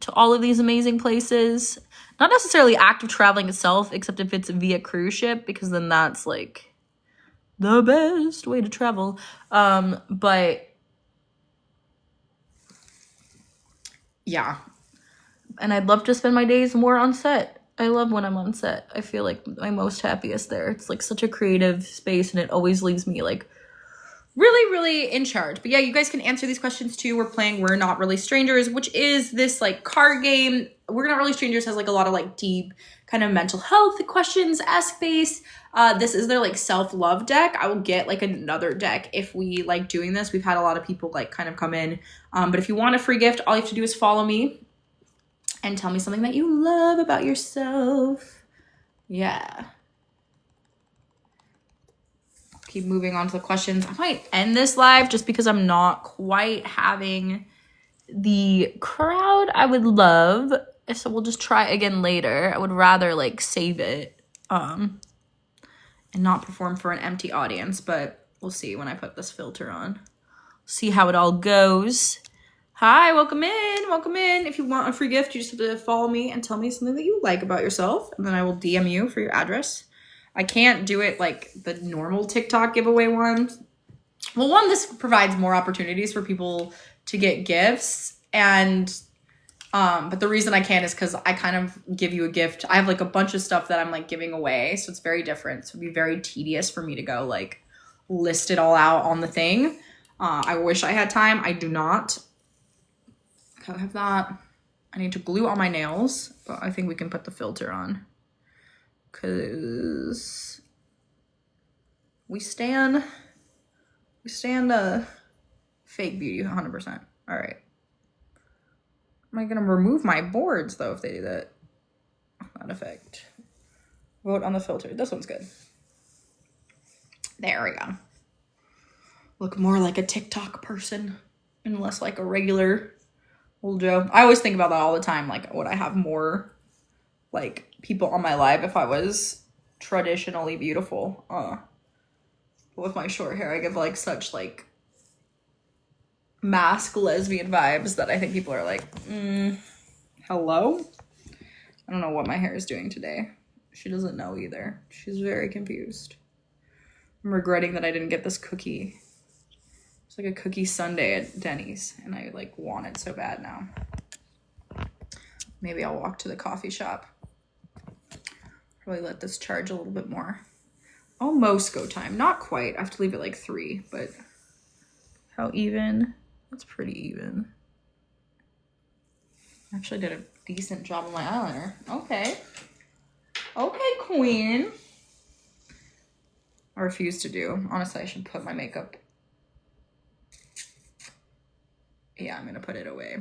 to all of these amazing places. Not necessarily active traveling itself, except if it's via cruise ship, because then that's like the best way to travel. But yeah. And I'd love to spend my days more on set. I love when I'm on set. I feel like I'm most happiest there. It's like such a creative space and it always leaves me like really, really in charge. But yeah, you guys can answer these questions too. We're playing We're Not Really Strangers, which is this like card game. We're Not Really Strangers has like a lot of like deep kind of mental health questions, ask based. This is their like self-love deck. I will get like another deck if we like doing this. We've had a lot of people like kind of come in. But if you want a free gift, all you have to do is follow me and tell me something that you love about yourself. Yeah. Keep moving on to the questions. I might end this live just because I'm not quite having the crowd I would love. So we'll just try again later. I would rather like save it and not perform for an empty audience, but we'll see when I put this filter on. See how it all goes. Hi, welcome in, welcome in. If you want a free gift, you just have to follow me and tell me something that you like about yourself, and then I will DM you for your address. I can't do it like the normal TikTok giveaway one. Well, one, this provides more opportunities for people to get gifts, and but the reason I can is because I kind of give you a gift. I have like a bunch of stuff that I'm like giving away, so it's very different. So it'd be very tedious for me to go like list it all out on the thing. I wish I had time. I do not. I have that. I need to glue on my nails, but I think we can put the filter on. Cause we stand a fake beauty 100%. All right. Am I gonna remove my boards though if they do that? That effect. Vote on the filter. This one's good. There we go. Look more like a TikTok person and less like a regular old Joe. I always think about that all the time. Like, would I have more like people on my live if I was traditionally beautiful. With my short hair, I give like such like mask lesbian vibes that I think people are like, hello? I don't know what my hair is doing today. She doesn't know either. She's very confused. I'm regretting that I didn't get this cookie. It's like a cookie sundae at Denny's, and I like want it so bad now. Maybe I'll walk to the coffee shop. Probably let this charge a little bit more. Almost go time. Not quite. I have to leave it like 3, but how even? That's pretty even. Actually did a decent job on my eyeliner. Okay. Okay, queen. I refuse to do. Honestly, I should put my makeup. Yeah, I'm gonna put it away.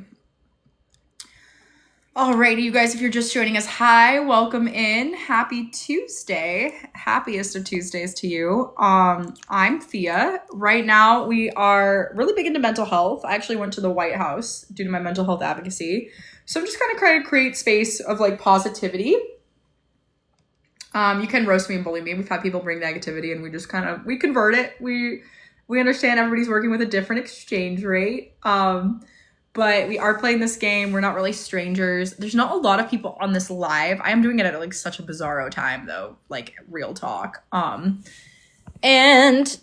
Alrighty, you guys, if you're just joining us, hi, welcome in. Happy Tuesday. Happiest of Tuesdays to you. I'm Thea. Right now, we are really big into mental health. I actually went to the White House due to my mental health advocacy. So I'm just kind of trying to create space of like positivity. You can roast me and bully me. We've had people bring negativity and we just kind of, we convert it. We understand everybody's working with a different exchange rate. But we are playing this game. We're not really strangers. There's not a lot of people on this live. I am doing it at like such a bizarro time though, like real talk. And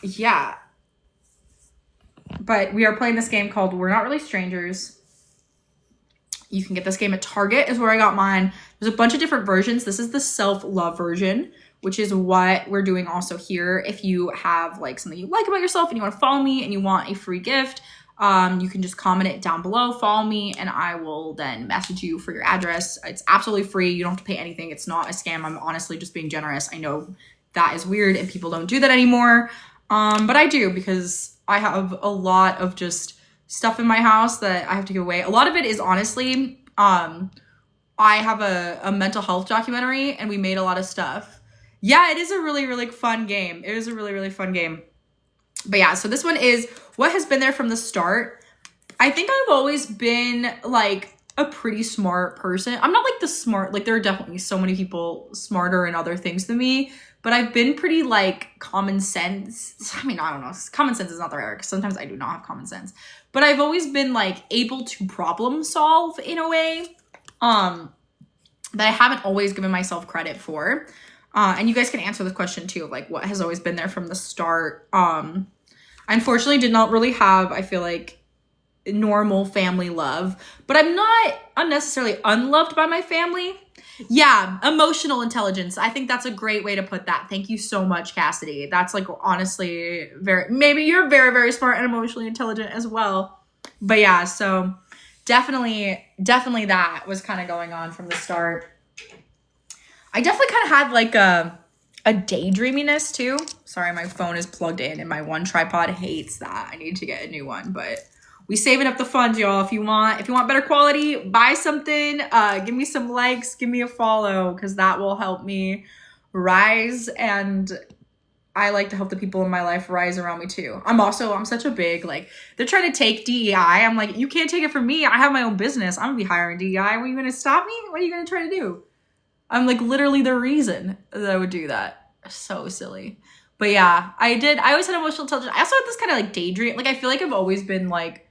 yeah, but we are playing this game called We're Not Really Strangers. You can get this game at Target is where I got mine. There's a bunch of different versions. This is the self-love version, which is what we're doing also here. If you have like something you like about yourself and you want to follow me and you want a free gift, you can just comment it down below, follow me, and I will then message you for your address. It's absolutely free. You don't have to pay anything. It's not a scam. I'm honestly just being generous. I know that is weird and people don't do that anymore. But I do because I have a lot of just stuff in my house that I have to give away. A lot of it is honestly, I have a mental health documentary and we made a lot of stuff. Yeah, it is a really, really fun game. It is a really, really fun game. But yeah, so this one is what has been there from the start. I think I've always been like a pretty smart person. I'm not like the smart, like there are definitely so many people smarter in other things than me, but I've been pretty like common sense. I mean, I don't know. Common sense is not the right word because sometimes I do not have common sense, but I've always been like able to problem solve in a way that I haven't always given myself credit for. And you guys can answer this question too, of like what has always been there from the start. I unfortunately did not really have, I feel like, normal family love, but I'm not unnecessarily unloved by my family. Yeah, emotional intelligence. I think that's a great way to put that. Thank you so much, Cassidy. That's like honestly maybe you're very, very smart and emotionally intelligent as well. But yeah, so definitely that was kind of going on from the start. I definitely kind of had like a daydreaminess too. Sorry, my phone is plugged in and my one tripod hates that. I need to get a new one, but we saving up the funds, y'all. If you want better quality, buy something, give me some likes, give me a follow, because that will help me rise. And I like to help the people in my life rise around me too. I'm such a big, like, they're trying to take DEI. I'm like, you can't take it from me. I have my own business. I'm gonna be hiring DEI. What are you gonna stop me? What are you gonna try to do? I'm like literally the reason that I would do that. So silly. But yeah, I always had emotional intelligence. I also had this kind of like daydream. Like I feel like I've always been like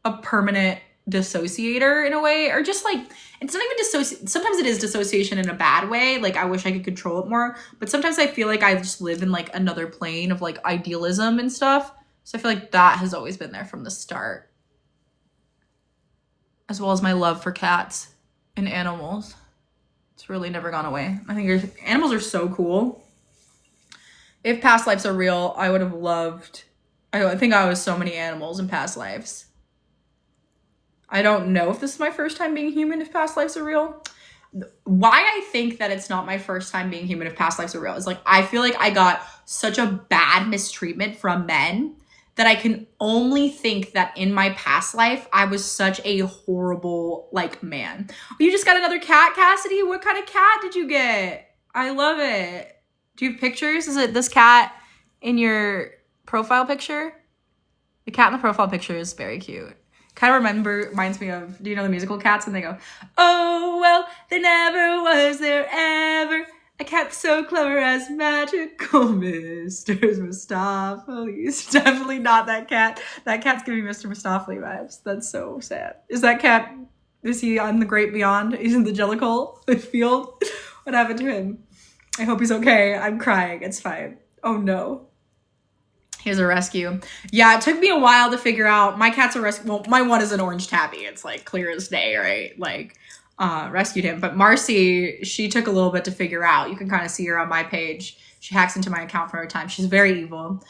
a permanent dissociator in a way, or just like, it's not even sometimes it is dissociation in a bad way. Like I wish I could control it more, but sometimes I feel like I just live in like another plane of like idealism and stuff. So I feel like that has always been there from the start. As well as my love for cats and animals. It's really never gone away. I think animals are so cool. If past lives are real, I would have loved, I think I was so many animals in past lives. I don't know if this is my first time being human if past lives are real. Why I think that it's not my first time being human if past lives are real is like, I feel like I got such a bad mistreatment from men that I can only think that in my past life, I was such a horrible, like, man. You just got another cat, Cassidy? What kind of cat did you get? I love it. Do you have pictures? Is it this cat in your profile picture? The cat in the profile picture is very cute. Kind of reminds me of, do you know the musical Cats? And they go, oh, well, there never was there ever A cat so clever as magical Mr. Mistopheles. Definitely not that cat. That cat's giving Mr. Mistopheles vibes. That's so sad. Is that cat, is he on the great beyond? He's in the Jellicle field? What happened to him? I hope he's okay. I'm crying. It's fine. Oh no. Here's a rescue. Yeah, it took me a while to figure out. My cat's a rescue. Well, my one is an orange tabby. It's like clear as day, right? Like, rescued him. But Marcy, she took a little bit to figure out. You can kind of see her on my page. She hacks into my account for her time. She's very evil.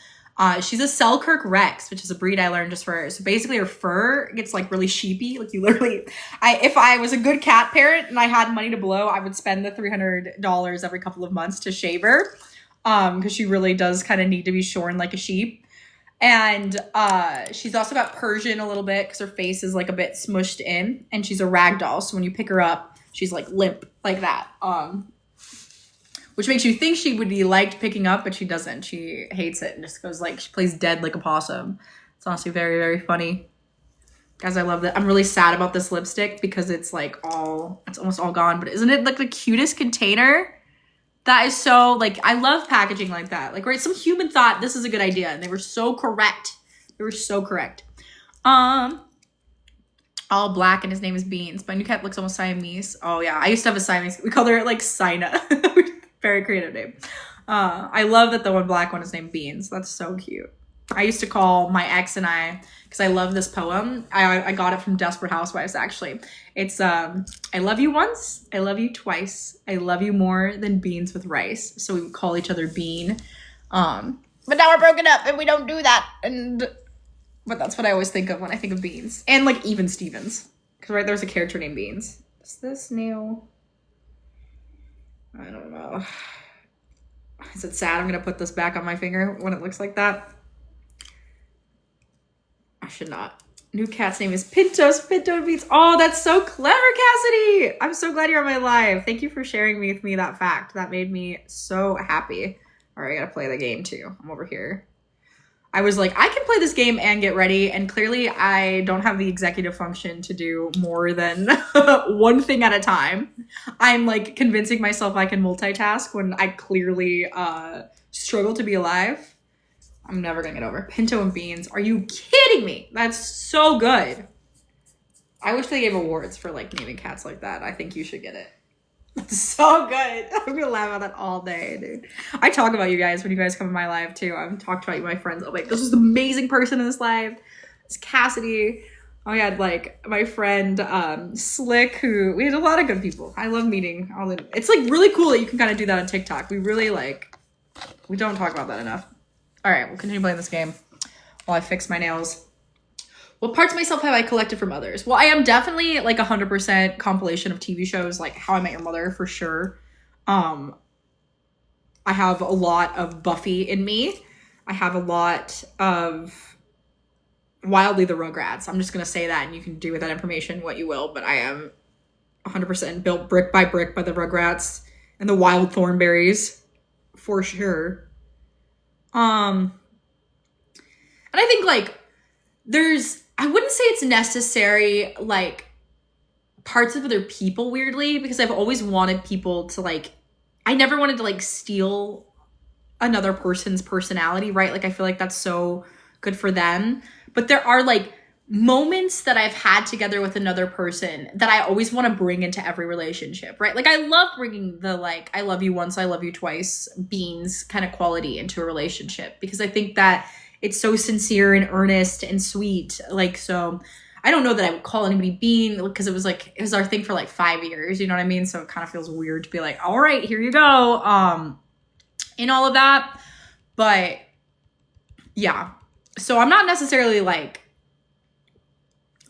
She's a Selkirk Rex, which is a breed I learned just for her. So basically her fur gets like really sheepy. Like you literally, if I was a good cat parent and I had money to blow, I would spend the $300 every couple of months to shave her. Because she really does kind of need to be shorn like a sheep. And she's also got Persian a little bit because her face is like a bit smushed in, and she's a rag doll. So when you pick her up, she's like limp like that. Which makes you think she would be liked picking up, but she doesn't. She hates it and just goes like, she plays dead like a possum. It's honestly very, very funny. Guys, I love that. I'm really sad about this lipstick because it's like it's almost all gone. But isn't it like the cutest container? That is so, like, I love packaging like that. Like, right, some human thought this is a good idea, and they were so correct. They were so correct. All black, and his name is Beans. My new cat looks almost Siamese. Oh, yeah, I used to have a Siamese. We called her, like, Sina. Very creative name. I love that the one black one is named Beans. That's so cute. I used to call my ex and I, because I love this poem. I got it from Desperate Housewives, actually. It's, I love you once, I love you twice, I love you more than beans with rice. So we would call each other Bean. But now we're broken up and we don't do that. But that's what I always think of when I think of Beans. And like even Stevens. Because right, there's a character named Beans. Is this nail? I don't know. Is it sad I'm going to put this back on my finger when it looks like that? I should not. New cat's name is Pinto and Beans. Oh, that's so clever, Cassidy. I'm so glad you're on my live. Thank you for sharing with me that fact. That made me so happy. All right, I gotta play the game too. I'm over here. I was like, I can play this game and get ready. And clearly I don't have the executive function to do more than one thing at a time. I'm like convincing myself I can multitask when I clearly struggle to be alive. I'm never gonna get over it. Pinto and Beans. Are you kidding me? That's so good. I wish they gave awards for like naming cats like that. I think you should get it. It's so good. I'm gonna laugh about that all day, dude. I talk about you guys when you guys come in my live too. I've talked about you, my friends. I'm like, this is the amazing person in this live. It's Cassidy. Oh yeah, like my friend Slick, who we had a lot of good people. I love meeting all the. It's like really cool that you can kind of do that on TikTok. We really we don't talk about that enough. All right, we'll continue playing this game while I fix my nails. What parts of myself have I collected from others? Well, I am definitely like 100% compilation of TV shows, like How I Met Your Mother for sure. I have a lot of Buffy in me. I have a lot of Wildly the Rugrats. I'm just going to say that, and you can do with that information what you will, but I am 100% built brick by the Rugrats and the Wild Thornberries for sure. And I think like I wouldn't say it's necessary like parts of other people weirdly, because I've always wanted people to like, I never wanted to like steal another person's personality, right? Like I feel like that's so good for them. But there are like moments that I've had together with another person that I always want to bring into every relationship, right? Like I love bringing the like, I love you once, I love you twice, Beans kind of quality into a relationship, because I think that it's so sincere and earnest and sweet. Like, so I don't know that I would call anybody Bean because it was our thing for like 5 years, you know what I mean? So it kind of feels weird to be like, all right, here you go. In all of that. But yeah, so I'm not necessarily like,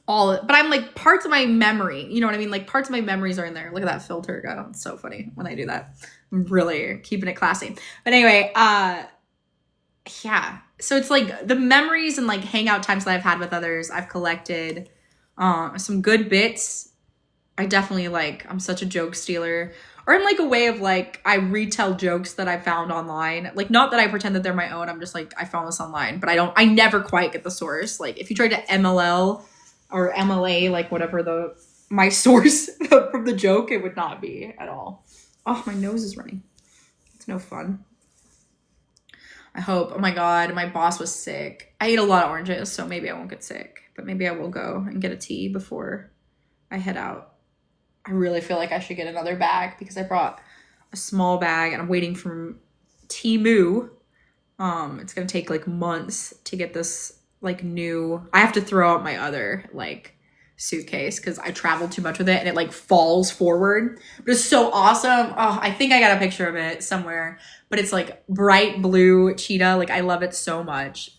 but I'm like parts of my memory, you know what I mean? Like parts of my memories are in there. Look at that filter go. It's so funny when I do that. I'm really keeping it classy. But anyway, yeah. So it's like the memories and like hangout times that I've had with others, I've collected some good bits. I definitely I'm such a joke stealer, or in like a way of like, I retell jokes that I found online. Like, not that I pretend that they're my own. I'm just like, I found this online, but I never quite get the source. Like if you try to MLL or MLA, like whatever my source from the joke, it would not be at all. Oh, my nose is running. It's no fun. I hope. Oh my God, my boss was sick. I ate a lot of oranges, so maybe I won't get sick. But maybe I will go and get a tea before I head out. I really feel like I should get another bag because I brought a small bag and I'm waiting from Temu. It's gonna take like months to get this like new. I have to throw out my other like suitcase because I traveled too much with it and it like falls forward. But it's so awesome. Oh, I think I got a picture of it somewhere. But it's like bright blue cheetah. Like I love it so much.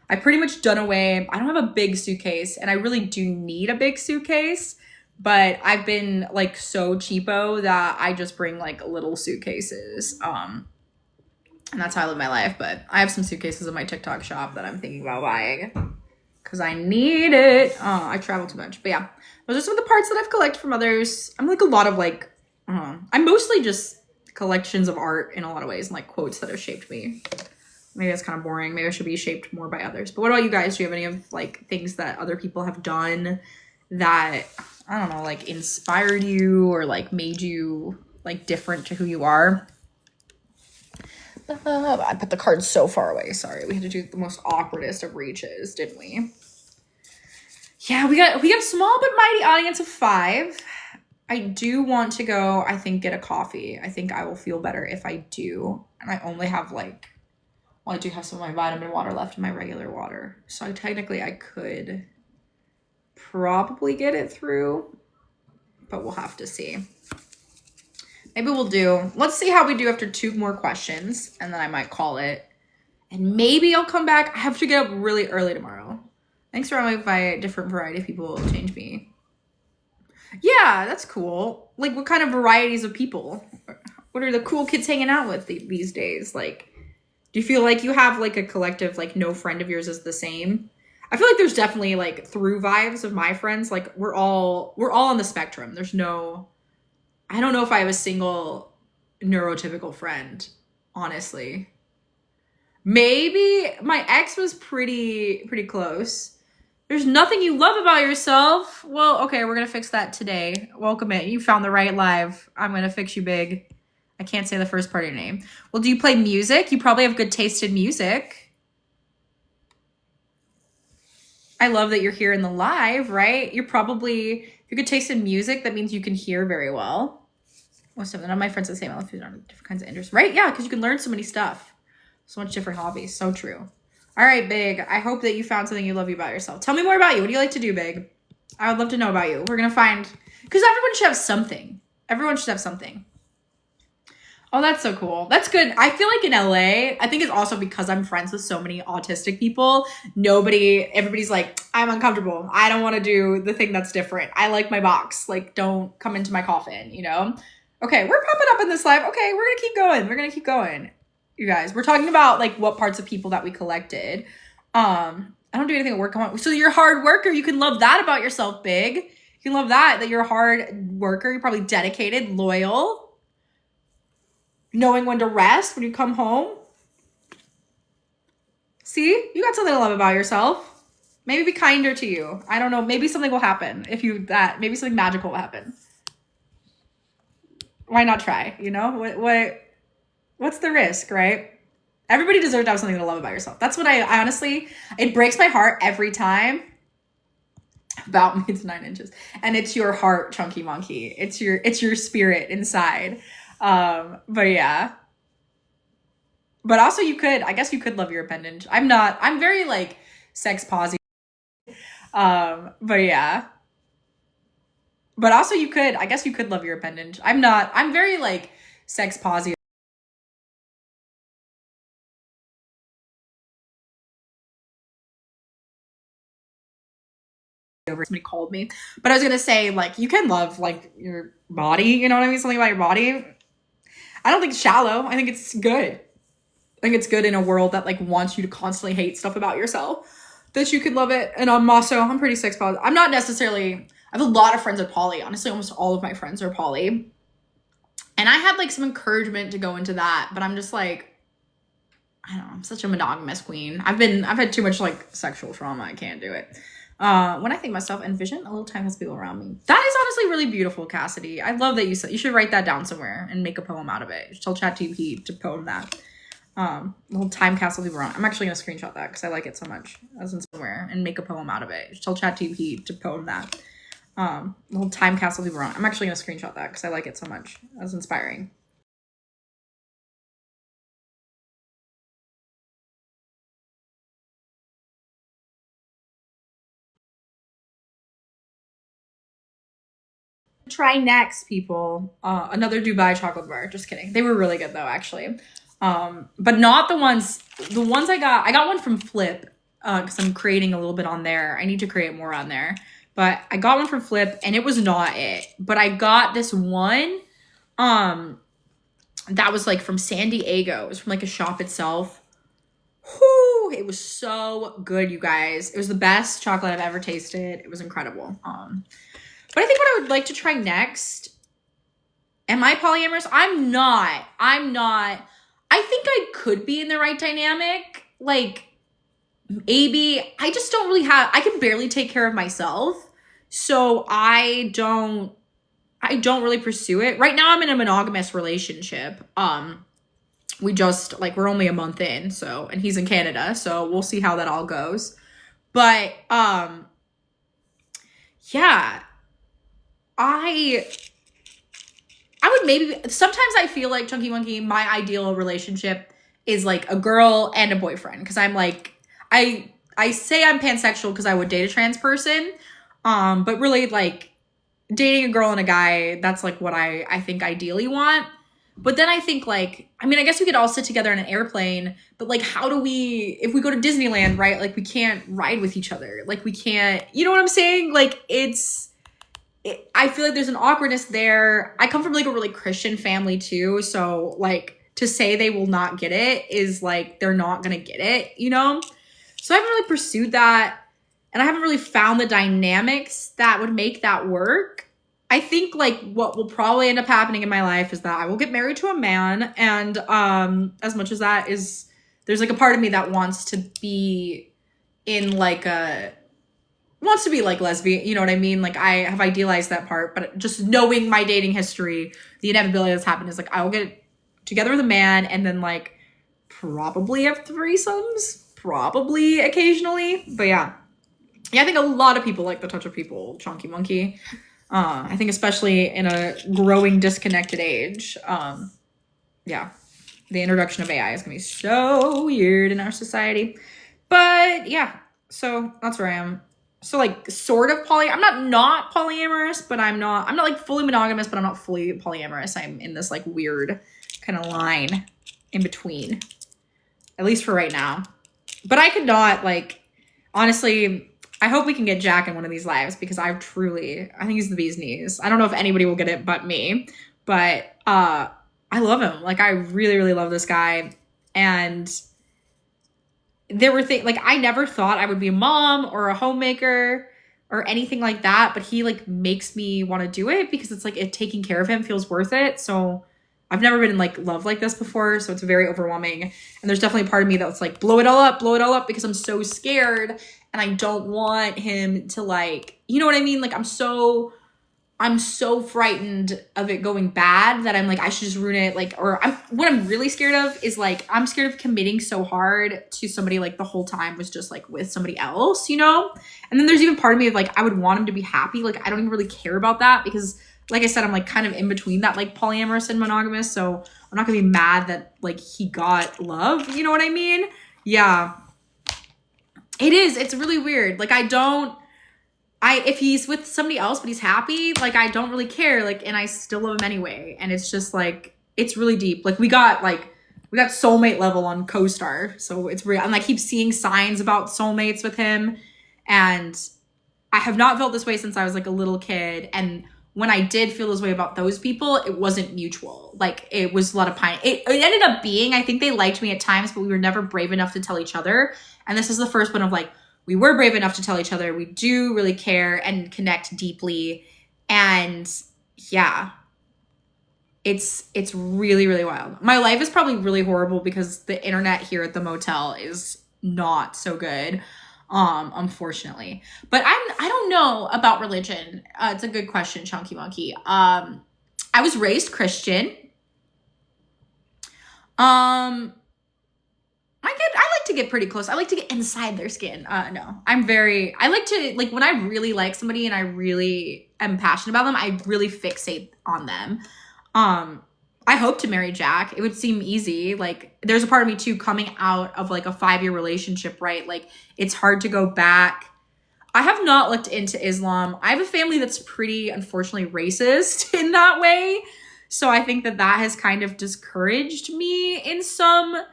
I pretty much done away. I don't have a big suitcase and I really do need a big suitcase. But I've been like so cheapo that I just bring like little suitcases. And that's how I live my life. But I have some suitcases in my TikTok shop that I'm thinking about buying because I need it. I travel too much. But yeah, those are some of the parts that I've collected from others. I'm like a lot of like, I'm mostly just collections of art in a lot of ways and like quotes that have shaped me. Maybe that's kind of boring. Maybe I should be shaped more by others. But what about you guys? Do you have any of like things that other people have done that, I don't know, like inspired you or like made you like different to who you are? I put the cards so far away. Sorry, we had to do the most awkwardest of reaches, didn't we? Yeah, we got a small but mighty audience of 5. I do want to go, I think, get a coffee. I think I will feel better if I do. And I only have like, well, I do have some of my vitamin water left in my regular water. So technically I could probably get it through, but we'll have to see. Maybe let's see how we do after 2 more questions and then I might call it. And maybe I'll come back. I have to get up really early tomorrow. Thanks for having a different variety of people will change me. Yeah, that's cool. Like what kind of varieties of people? What are the cool kids hanging out with these days? Like, do you feel like you have like a collective, like no friend of yours is the same? I feel like there's definitely like through vibes of my friends. Like we're all on the spectrum. There's no, I don't know if I have a single neurotypical friend, honestly. Maybe my ex was pretty close. There's nothing you love about yourself. Well, okay, we're going to fix that today. Welcome in. You found the right live. I'm going to fix you big. I can't say the first part of your name. Well, do you play music? You probably have good taste in music. I love that you're here in the live, right? You're probably, if you could taste in music, that means you can hear very well. Most of them, none of my friends are the same. I love different kinds of interests, right? Yeah, because you can learn so many stuff. So much different hobbies. So true. All right, Big. I hope that you found something you love about yourself. Tell me more about you. What do you like to do, Big? I would love to know about you. We're going to find, because everyone should have something. Everyone should have something. Oh, that's so cool. That's good. I feel like in LA, I think it's also because I'm friends with so many autistic people. Everybody's like, I'm uncomfortable. I don't want to do the thing that's different. I like my box. Like, don't come into my coffin, you know? Okay, we're popping up in this live. Okay, we're going to keep going. We're going to keep going. You guys, we're talking about like what parts of people that we collected. I don't do anything at work. So you're a hard worker. You can love that about yourself, Big. You can love that you're a hard worker. You're probably dedicated, loyal, knowing when to rest when you come home. See, you got something to love about yourself. Maybe be kinder to you. I don't know. Maybe something will happen maybe something magical will happen. Why not try? You know, what's the risk, right? Everybody deserves to have something to love about yourself. That's what I honestly, it breaks my heart every time. About me, it's 9 inches. And it's your heart, chunky monkey. It's your spirit inside. But yeah. But also I guess you could love your appendage. I'm very like sex positive. But yeah. But also I guess you could love your appendage. I'm very like sex positive. Somebody called me, but I was gonna say like you can love like your body, you know what I mean? Something about your body. I don't think it's shallow. I think it's good. I think it's good in a world that like wants you to constantly hate stuff about yourself, that you could love it. And I'm pretty sex positive. I'm not necessarily, I have a lot of friends at poly. Honestly, almost all of my friends are poly. And I had like some encouragement to go into that, but I'm just like, I don't know, I'm such a monogamous queen. I've had too much like sexual trauma. I can't do it. When I think myself and vision, a little time has people around me. That is honestly really beautiful, Cassidy. I love that you said. You should write that down somewhere and make a poem out of it. Tell ChatGPT to poem that. Little time capsule people around. I'm actually gonna screenshot that because I like it so much. As in somewhere and make a poem out of it. Tell ChatGPT to poem that. Little time capsule people around. I'm actually gonna screenshot that because I like it so much. That's inspiring. Try next, people. Another Dubai chocolate bar. Just kidding. They were really good though, actually. But not the ones I got one from Flip, because I'm creating a little bit on there. I need to create more on there. But I got one from Flip and it was not it. But I got this one, that was like from San Diego. It was from like a shop itself. Whew, it was so good, you guys. It was the best chocolate I've ever tasted. It was incredible. But I think what I would like to try next, am I polyamorous? I'm not. I think I could be in the right dynamic. Like, maybe. I just don't really I can barely take care of myself. So I don't really pursue it. Right now I'm in a monogamous relationship. We just, like, we're only a month in, so, and he's in Canada, so we'll see how that all goes. But, yeah. I would maybe, sometimes I feel like, Chunky Monkey, my ideal relationship is like a girl and a boyfriend. Because I'm like, I say I'm pansexual because I would date a trans person. But really, like, dating a girl and a guy, that's like what I think ideally want. But then I think, like, I mean, I guess we could all sit together in an airplane, but like, how do we, if we go to Disneyland, right? Like, we can't ride with each other. Like, we can't, you know what I'm saying? Like, I feel like there's an awkwardness there. I come from like a really Christian family too. So like, to say they will not get it is like, they're not going to get it, you know? So I haven't really pursued that. And I haven't really found the dynamics that would make that work. I think like what will probably end up happening in my life is that I will get married to a man. And as much as that is, there's like a part of me that wants to be in like wants to be like lesbian, you know what I mean? Like, I have idealized that part, but just knowing my dating history, the inevitability that's happened is like, I will get together with a man and then like probably have threesomes, probably occasionally. But yeah, I think a lot of people like the touch of people, Chunky Monkey. I think especially in a growing disconnected age. Yeah, the introduction of AI is gonna be so weird in our society. But yeah, so that's where I am. So like sort of I'm not polyamorous, but I'm not like fully monogamous, but I'm not fully polyamorous. I'm in this like weird kind of line in between, at least for right now. But I could not, like, honestly, I hope we can get Jack in one of these lives because I think he's the bee's knees. I don't know if anybody will get it but me, but I love him. Like, I really, really love this guy. And there were things, like, I never thought I would be a mom or a homemaker or anything like that, but he, like, makes me want to do it because it's, like, taking care of him feels worth it. So I've never been in, like, love like this before, so it's very overwhelming. And there's definitely a part of me that's, like, blow it all up, because I'm so scared, and I don't want him to, like, you know what I mean? Like, I'm so frightened of it going bad that I'm like, I should just ruin it. Like, what I'm really scared of is like, I'm scared of committing so hard to somebody like the whole time was just like with somebody else, you know? And then there's even part of me of like, I would want him to be happy. Like, I don't even really care about that because like I said, I'm like kind of in between that like polyamorous and monogamous. So I'm not gonna be mad that like he got love. You know what I mean? Yeah. It is. It's really weird. Like, if he's with somebody else, but he's happy, like, I don't really care. Like, and I still love him anyway. And it's just like, it's really deep. Like, we got soulmate level on CoStar. So it's real. And I keep seeing signs about soulmates with him. And I have not felt this way since I was like a little kid. And when I did feel this way about those people, it wasn't mutual. Like, it was a lot of pine. It ended up being, I think they liked me at times, but we were never brave enough to tell each other. And this is the first one of like, we were brave enough to tell each other. We do really care and connect deeply. And yeah, it's really, really wild. My life is probably really horrible because the internet here at the motel is not so good. unfortunately. But I don't know about religion. It's a good question, Chunky Monkey. I was raised Christian. I like to get pretty close. I like to get inside their skin. No, I like to, like, when I really like somebody and I really am passionate about them, I really fixate on them. I hope to marry Jack. It would seem easy. Like, there's a part of me too, coming out of like a 5-year relationship, right? Like, it's hard to go back. I have not looked into Islam. I have a family that's pretty, unfortunately, racist in that way. So I think that has kind of discouraged me in some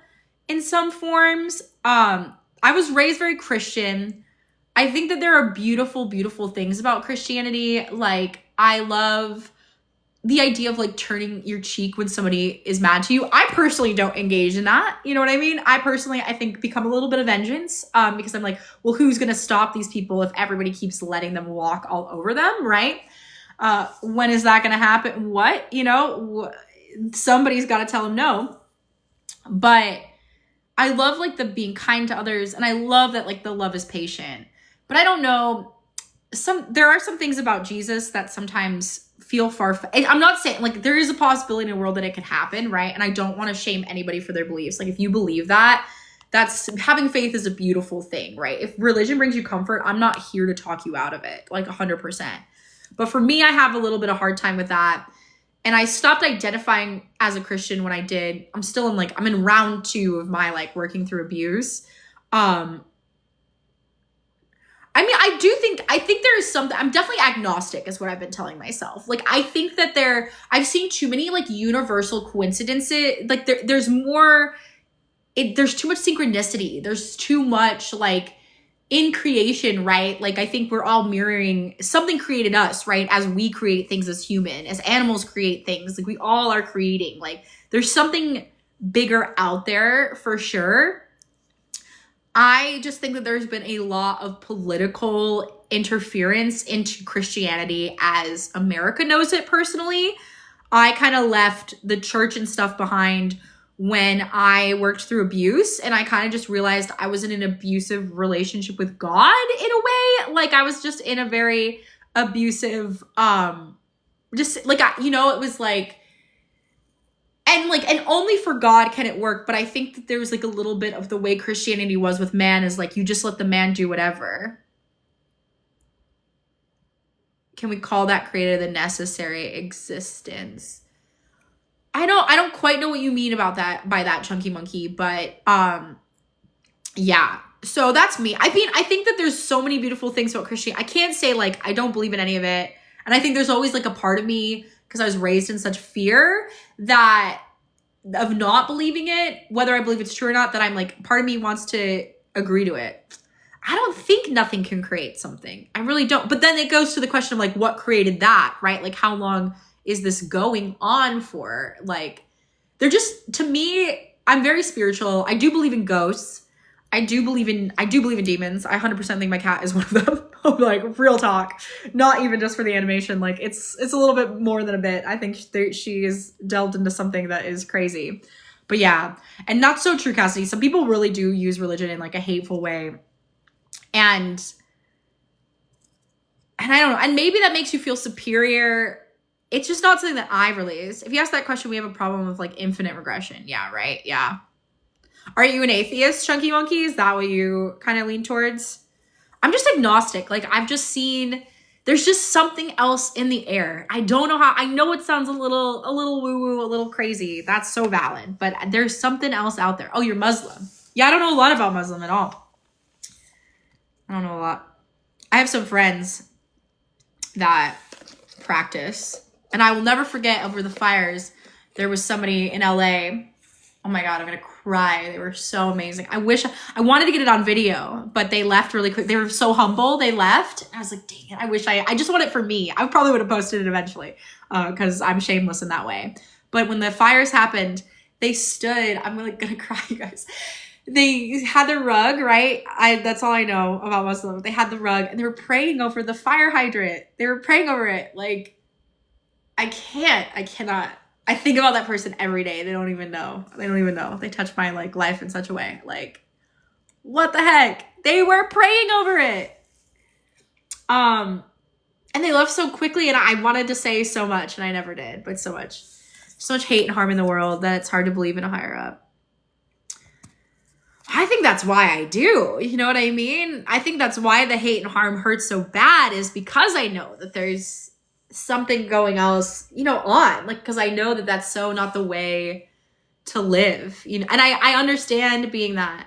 forms. I was raised very Christian. I think that there are beautiful, beautiful things about Christianity. Like, I love the idea of like turning your cheek when somebody is mad to you. I personally don't engage in that. You know what I mean? I think become a little bit of vengeance, because I'm like, well, who's going to stop these people if everybody keeps letting them walk all over them, right? When is that going to happen? What? You know, somebody's got to tell them no. But I love like the being kind to others, and I love that like the love is patient. But I don't know, there are some things about Jesus that sometimes feel I'm not saying, like, there is a possibility in the world that it could happen, right? And I don't want to shame anybody for their beliefs. Like, if you believe that, having faith is a beautiful thing, right? If religion brings you comfort, I'm not here to talk you out of it, like 100%. But for me, I have a little bit of hard time with that. And I stopped identifying as a Christian when I did. I'm in round 2 of my like working through abuse. I mean, I think there is something, I'm definitely agnostic is what I've been telling myself. Like, I think that I've seen too many like universal coincidences. Like there's too much synchronicity. There's too much like in creation, right? Like, I think we're all mirroring, something created us, right? As we create things as human, as animals create things, like we all are creating. Like, there's something bigger out there for sure. I just think that there's been a lot of political interference into Christianity as America knows it personally. I kind of left the church and stuff behind when I worked through abuse, and I kind of just realized I was in an abusive relationship with God in a way. Like, I was just in a very abusive, just like, it was like, and only for God can it work. But I think that there was like a little bit of the way Christianity was with man is like, you just let the man do whatever. Can we call that created the necessary existence? I don't quite know what you mean by that, Chunky Monkey, but yeah. So that's me. I mean, I think that there's so many beautiful things about Christianity. I can't say like I don't believe in any of it. And I think there's always like a part of me, because I was raised in such fear of not believing it, whether I believe it's true or not, that I'm like, part of me wants to agree to it. I don't think nothing can create something. I really don't. But then it goes to the question of like, what created that, right? Like, how long is this going on for? Like, they're just, to me, I'm very spiritual. I do believe in ghosts. I do believe in demons. I 100% think my cat is one of them. Like, real talk. Not even just for the animation. Like, it's a little bit more than a bit. I think she is delved into something that is crazy. But yeah. And not so true, Cassidy. Some people really do use religion in like a hateful way. And I don't know. And maybe that makes you feel superior. It's just not something that I release. If you ask that question, we have a problem with like infinite regression. Yeah, right? Yeah. Are you an atheist, Chunky Monkey? Is that what you kind of lean towards? I'm just agnostic. Like, I've just seen, there's just something else in the air. I don't know how. I know it sounds a little woo-woo, a little crazy. That's so valid. But there's something else out there. Oh, you're Muslim. Yeah, I don't know a lot about Muslim at all. I don't know a lot. I have some friends that practice. And I will never forget, over the fires, there was somebody in LA. Oh my God, I'm going to cry. They were so amazing. I wanted to get it on video, but they left really quick. They were so humble. They left. I was like, dang it. I just want it for me. I probably would have posted it eventually, because I'm shameless in that way. But when the fires happened, they stood. I'm really going to cry, you guys. They had the rug, right? That's all I know about Muslims. They had the rug and they were praying over the fire hydrant. They were praying over it. Like, I cannot. I think about that person every day. They don't even know. They touch my like life in such a way. Like, what the heck? They were praying over it. And they left so quickly, and I wanted to say so much, and I never did, but so much hate and harm in the world that it's hard to believe in a higher up. I think that's why I do. You know what I mean? I think that's why the hate and harm hurts so bad, is because I know that there's something going else, you know, on. Like, because I know that that's so not the way to live, you know. And I understand being that.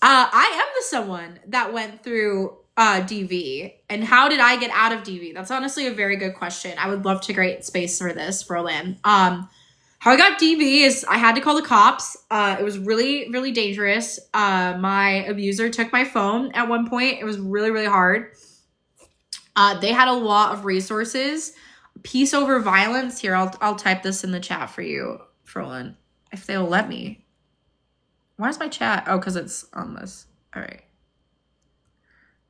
I am the someone that went through DV. And how did I get out of DV? That's honestly a very good question. I would love to create space for this, Frolan. How I got DV is I had to call the cops. It was really, really dangerous. My abuser took my phone at one point. It was really, really hard. They had a lot of resources. Peace over violence. Here, I'll type this in the chat for you, Frolan, if they'll let me. Why is my chat? Oh, because it's on this. All right.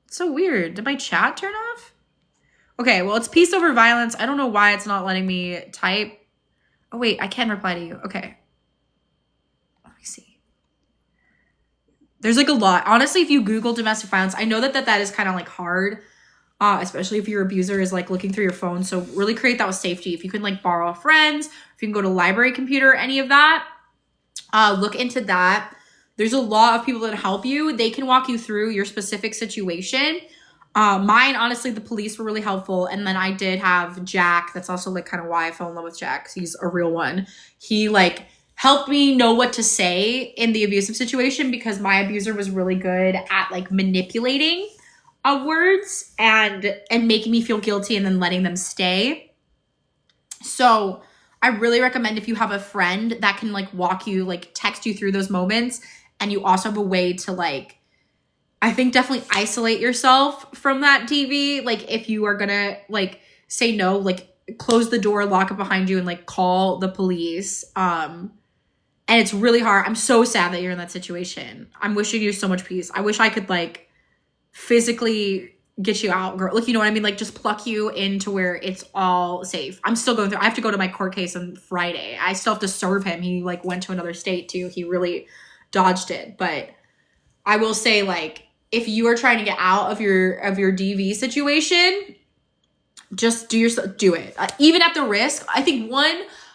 It's so weird. Did my chat turn off? Okay, well, it's peace over violence. I don't know why it's not letting me type. Oh, wait, I can reply to you. Okay. Let me see. There's like a lot. Honestly, if you Google domestic violence, I know that is kind of like hard, especially if your abuser is like looking through your phone. So really create that with safety. If you can like borrow a friend's, if you can go to library computer, any of that, look into that. There's a lot of people that help you. They can walk you through your specific situation. Mine, honestly, the police were really helpful. And then I did have Jack. That's also like kind of why I fell in love with Jack. He's a real one. He like helped me know what to say in the abusive situation, because my abuser was really good at like manipulating words and making me feel guilty and then letting them stay. So I really recommend, if you have a friend that can like walk you, like text you through those moments, and you also have a way to like, I think definitely isolate yourself from that DV. Like if you are gonna like say no, like close the door, lock it behind you, and like call the police. And it's really hard. I'm so sad that you're in that situation. I'm wishing you so much peace. I wish I could like physically get you out, girl. Like, you know what I mean? Like just pluck you into where it's all safe. I'm still going through, I have to go to my court case on Friday. I still have to serve him. He like went to another state too. He really dodged it. But I will say, like, if you are trying to get out of your DV situation, just do it. Even at the risk. I think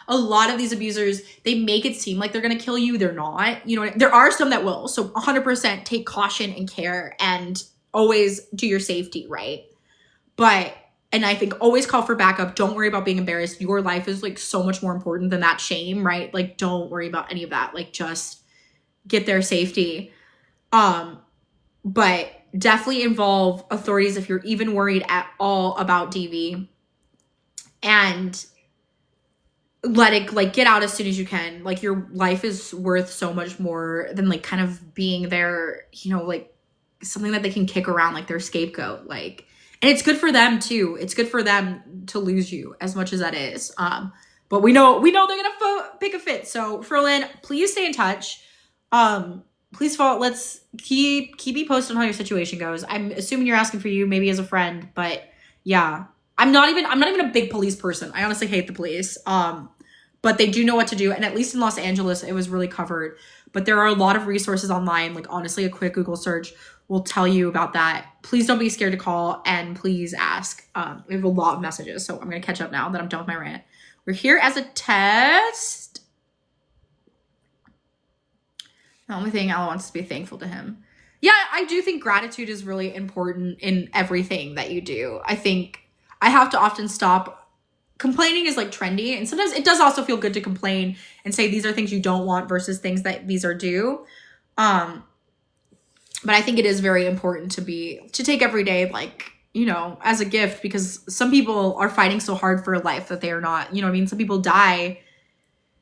a lot of these abusers, they make it seem like they're going to kill you. They're not, you know, there are some that will. So 100% take caution and care and always do your safety, right? And I think always call for backup. Don't worry about being embarrassed. Your life is like so much more important than that shame, right? Like don't worry about any of that. Like just get their safety. But definitely involve authorities if you're even worried at all about DV, and let it like get out as soon as you can. Like your life is worth so much more than like kind of being there, you know, like something that they can kick around like their scapegoat. Like, and it's good for them too. It's good for them to lose you as much as that is. But we know they're gonna pick a fit. So Frolan, please stay in touch. Please follow. Let's keep me posted on how your situation goes. I'm assuming you're asking for you, maybe as a friend, but yeah, I'm not even a big police person. I honestly hate the police. But they do know what to do, and at least in Los Angeles, it was really covered. But there are a lot of resources online. Like honestly, a quick Google search will tell you about that. Please don't be scared to call, and please ask. We have a lot of messages, so I'm gonna catch up now that I'm done with my rant. We're here as a test. The only thing Ella wants is to be thankful to him. Yeah, I do think gratitude is really important in everything that you do. I think I have to often stop. Complaining is like trendy, and sometimes it does also feel good to complain and say these are things you don't want versus things that these are due. But I think it is very important to take every day, like, you know, as a gift, because some people are fighting so hard for a life that they are not, you know what I mean? Some people die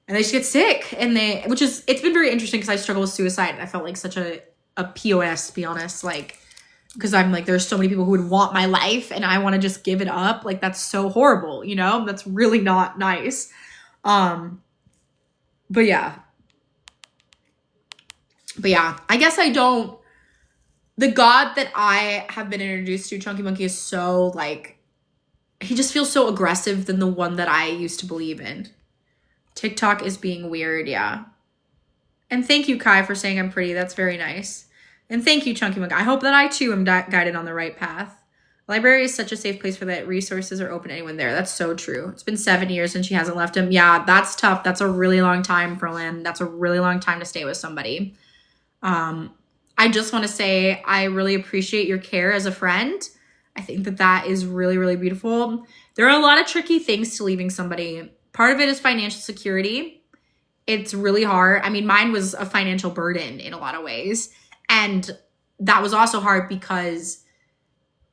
and they just get sick, and it's been very interesting because I struggle with suicide, and I felt like such a POS, to be honest, like, because I'm like, there's so many people who would want my life and I want to just give it up. Like, that's so horrible, you know? That's really not nice. But yeah, I guess the God that I have been introduced to, Chunky Monkey, is so like, he just feels so aggressive than the one that I used to believe in. TikTok is being weird, yeah. And thank you, Kai, for saying I'm pretty. That's very nice. And thank you, Chunky Mug. I hope that I too am guided on the right path. Library is such a safe place for that. Resources are open to anyone there. That's so true. It's been 7 years and she hasn't left him. Yeah, that's tough. That's a really long time for Lynn. That's a really long time to stay with somebody. I just want to say I really appreciate your care as a friend. I think that that is really, really beautiful. There are a lot of tricky things to leaving somebody. Part of it is financial security. It's really hard. I mean, mine was a financial burden in a lot of ways. And that was also hard because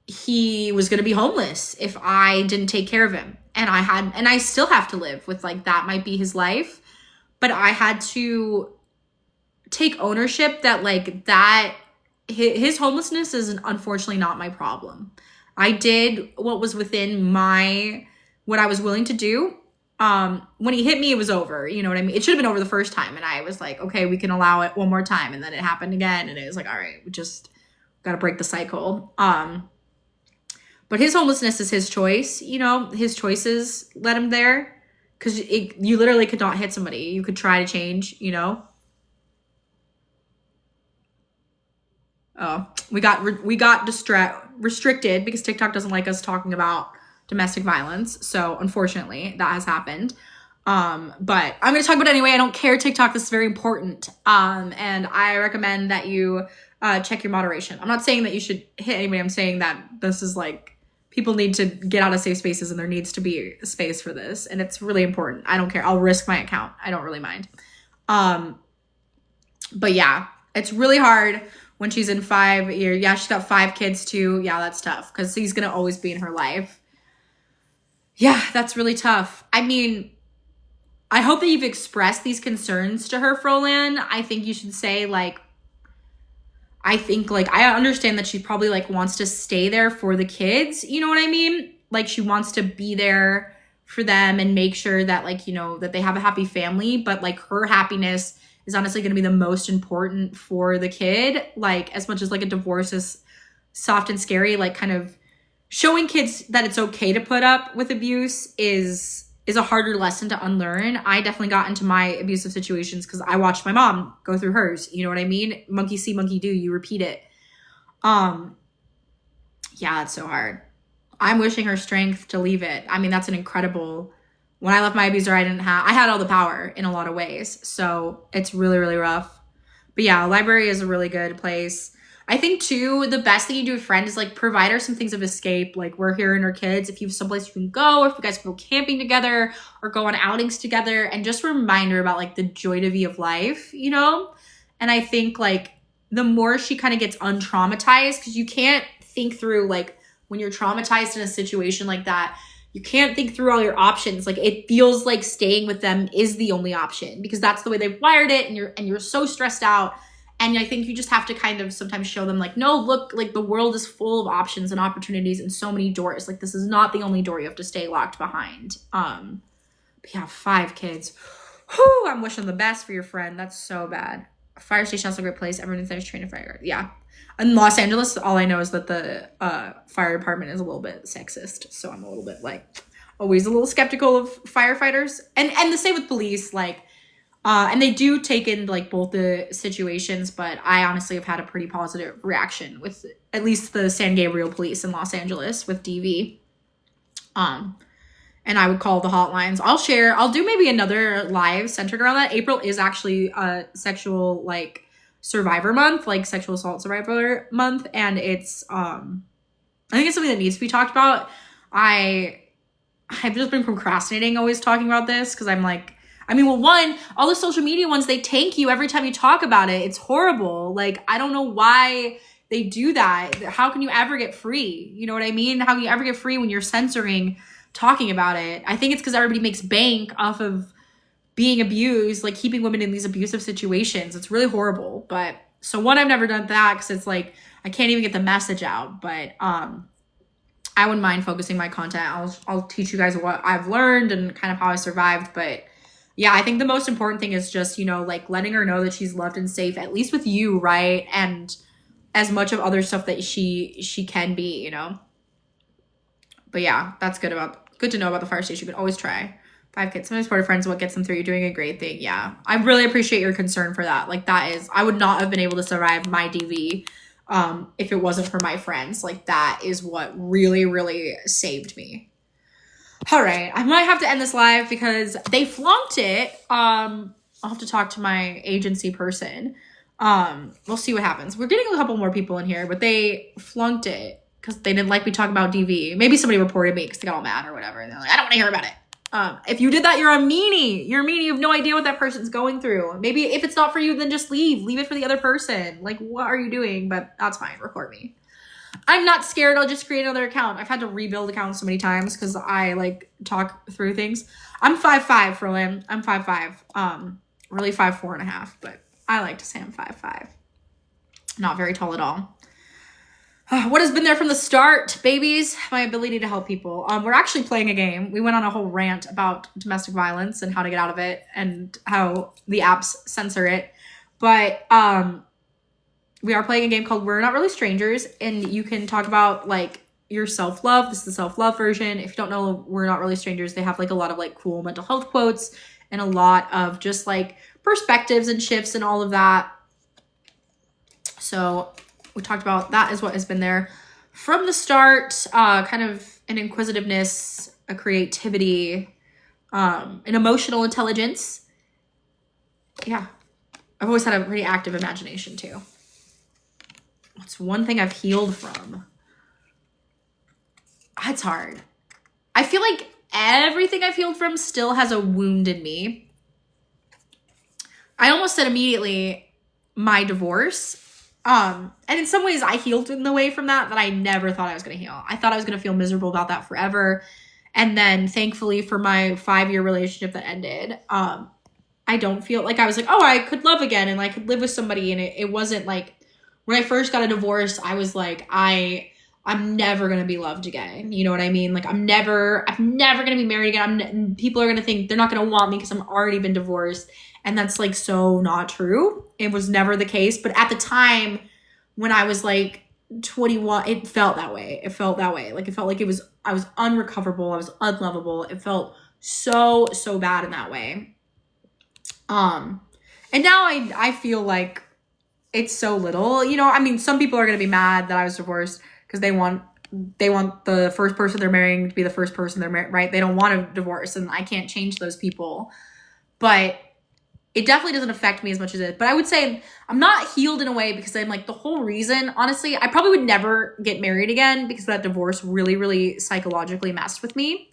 he was going to be homeless if I didn't take care of him. And I still have to live with like, that might be his life. But I had to take ownership that like that his homelessness is unfortunately not my problem. I did what was within what I was willing to do. When he hit me, it was over. You know what I mean? It should have been over the first time. And I was like, okay, we can allow it one more time. And then it happened again. And it was like, all right, we just got to break the cycle. But his homelessness is his choice. You know, his choices led him there. Because you literally could not hit somebody. You could try to change, you know. Oh, we got restricted because TikTok doesn't like us talking about domestic violence. So unfortunately, that has happened. But I'm going to talk about it anyway. I don't care, TikTok. This is very important. And I recommend that you check your moderation. I'm not saying that you should hit anybody. I'm saying that this is like, people need to get out of safe spaces and there needs to be a space for this. And it's really important. I don't care. I'll risk my account. I don't really mind. But yeah, it's really hard when she's in 5 years. Yeah, she's got 5 kids too. Yeah, that's tough because he's going to always be in her life. Yeah, that's really tough. I mean, I hope that you've expressed these concerns to her, Frolan. I think you should say like, I understand that she probably like wants to stay there for the kids. You know what I mean? Like she wants to be there for them and make sure that like, you know, that they have a happy family, but like her happiness is honestly going to be the most important for the kid. Like as much as like a divorce is soft and scary, like kind of showing kids that it's okay to put up with abuse is a harder lesson to unlearn. I definitely got into my abusive situations because I watched my mom go through hers. You know what I mean? Monkey see, monkey do, you repeat it. Yeah, it's so hard. I'm wishing her strength to leave it. I mean, that's an incredible, when I left my abuser, I had all the power in a lot of ways. So it's really, really rough. But yeah, library is a really good place. I think too, the best thing you do with friends is like provide her some things of escape. Like we're here and her kids. If you have someplace you can go, or if you guys can go camping together or go on outings together, and just remind her about like the joy to be of life, you know? And I think like the more she kind of gets untraumatized, because you can't think through like when you're traumatized in a situation like that, you can't think through all your options. Like it feels like staying with them is the only option because that's the way they've wired it, and you're so stressed out. And I think you just have to kind of sometimes show them like, no, look, like the world is full of options and opportunities and so many doors. Like this is not the only door you have to stay locked behind. But yeah, 5 kids. Whew, I'm wishing the best for your friend. That's so bad. A fire station is a great place. Everyone there's trained a fire guard. Yeah. In Los Angeles, all I know is that the fire department is a little bit sexist. So I'm a little bit like always a little skeptical of firefighters. And the same with police, like, and they do take in like both the situations, but I honestly have had a pretty positive reaction with at least the San Gabriel police in Los Angeles with DV. And I would call the hotlines. I'll do maybe another live centered around that. April is actually a sexual like survivor month, like sexual assault survivor month. And it's, I think it's something that needs to be talked about. I've just been procrastinating always talking about this because I'm like, I mean, well, one, all the social media ones, they tank you every time you talk about it. It's horrible. Like, I don't know why they do that. How can you ever get free? You know what I mean? How can you ever get free when you're censoring talking about it? I think it's because everybody makes bank off of being abused, like keeping women in these abusive situations. It's really horrible. But so one, I've never done that because it's like, I can't even get the message out. But I wouldn't mind focusing my content. I'll teach you guys what I've learned and kind of how I survived. But yeah, I think the most important thing is just, you know, like letting her know that she's loved and safe, at least with you, right? And as much of other stuff that she can be, you know. But yeah, that's good to know about the fire station. You can always try. 5 kids, some supportive friends, what gets them through. You're doing a great thing. Yeah. I really appreciate your concern for that. Like that is, I would not have been able to survive my DV if it wasn't for my friends. Like that is what really, really saved me. All right. I might have to end this live because they flunked it. I'll have to talk to my agency person. We'll see what happens. We're getting a couple more people in here, but they flunked it because they didn't like me talking about DV. Maybe somebody reported me because they got all mad or whatever. And they're like, I don't want to hear about it. If you did that, you're a meanie. You're a meanie. You have no idea what that person's going through. Maybe if it's not for you, then just leave. Leave it for the other person. Like, what are you doing? But that's fine. Record me. I'm not scared. I'll just create another account. I've had to rebuild accounts so many times because I like talk through things. I'm 5'5", Ferlin. I'm 5'5". Really 5'4.5", but I like to say I'm 5'5". Not very tall at all. What has been there from the start, babies? My ability to help people. We're actually playing a game. We went on a whole rant about domestic violence and how to get out of it and how the apps censor it. But we are playing a game called We're Not Really Strangers, and you can talk about like your self-love. This is the self-love version. If you don't know We're Not Really Strangers, they have like a lot of like cool mental health quotes and a lot of just like perspectives and shifts and all of that. So we talked about that is what has been there from the start, kind of an inquisitiveness, a creativity, an emotional intelligence. Yeah. I've always had a pretty active imagination too. What's one thing I've healed from? It's hard. I feel like everything I've healed from still has a wound in me. I almost said immediately my divorce. And in some ways I healed in the way from that I never thought I was going to heal. I thought I was going to feel miserable about that forever. And then thankfully for my 5-year relationship that ended, I don't feel like I was like, oh, I could love again and I could live with somebody. And it wasn't like when I first got a divorce, I was like, I'm never going to be loved again. You know what I mean? Like I'm never going to be married again. People are going to think they're not going to want me because I'm already been divorced. And that's like so not true. It was never the case. But at the time when I was like 21, it felt that way. It felt that way. Like it felt like I was unrecoverable. I was unlovable. It felt so, so bad in that way. And now I feel like it's so little, you know, I mean, some people are going to be mad that I was divorced because they want the first person they're marrying to be the first person they're marrying, right? They don't want a divorce and I can't change those people. But it definitely doesn't affect me as much as it. But I would say I'm not healed in a way because I'm like the whole reason, honestly, I probably would never get married again because that divorce really, really psychologically messed with me.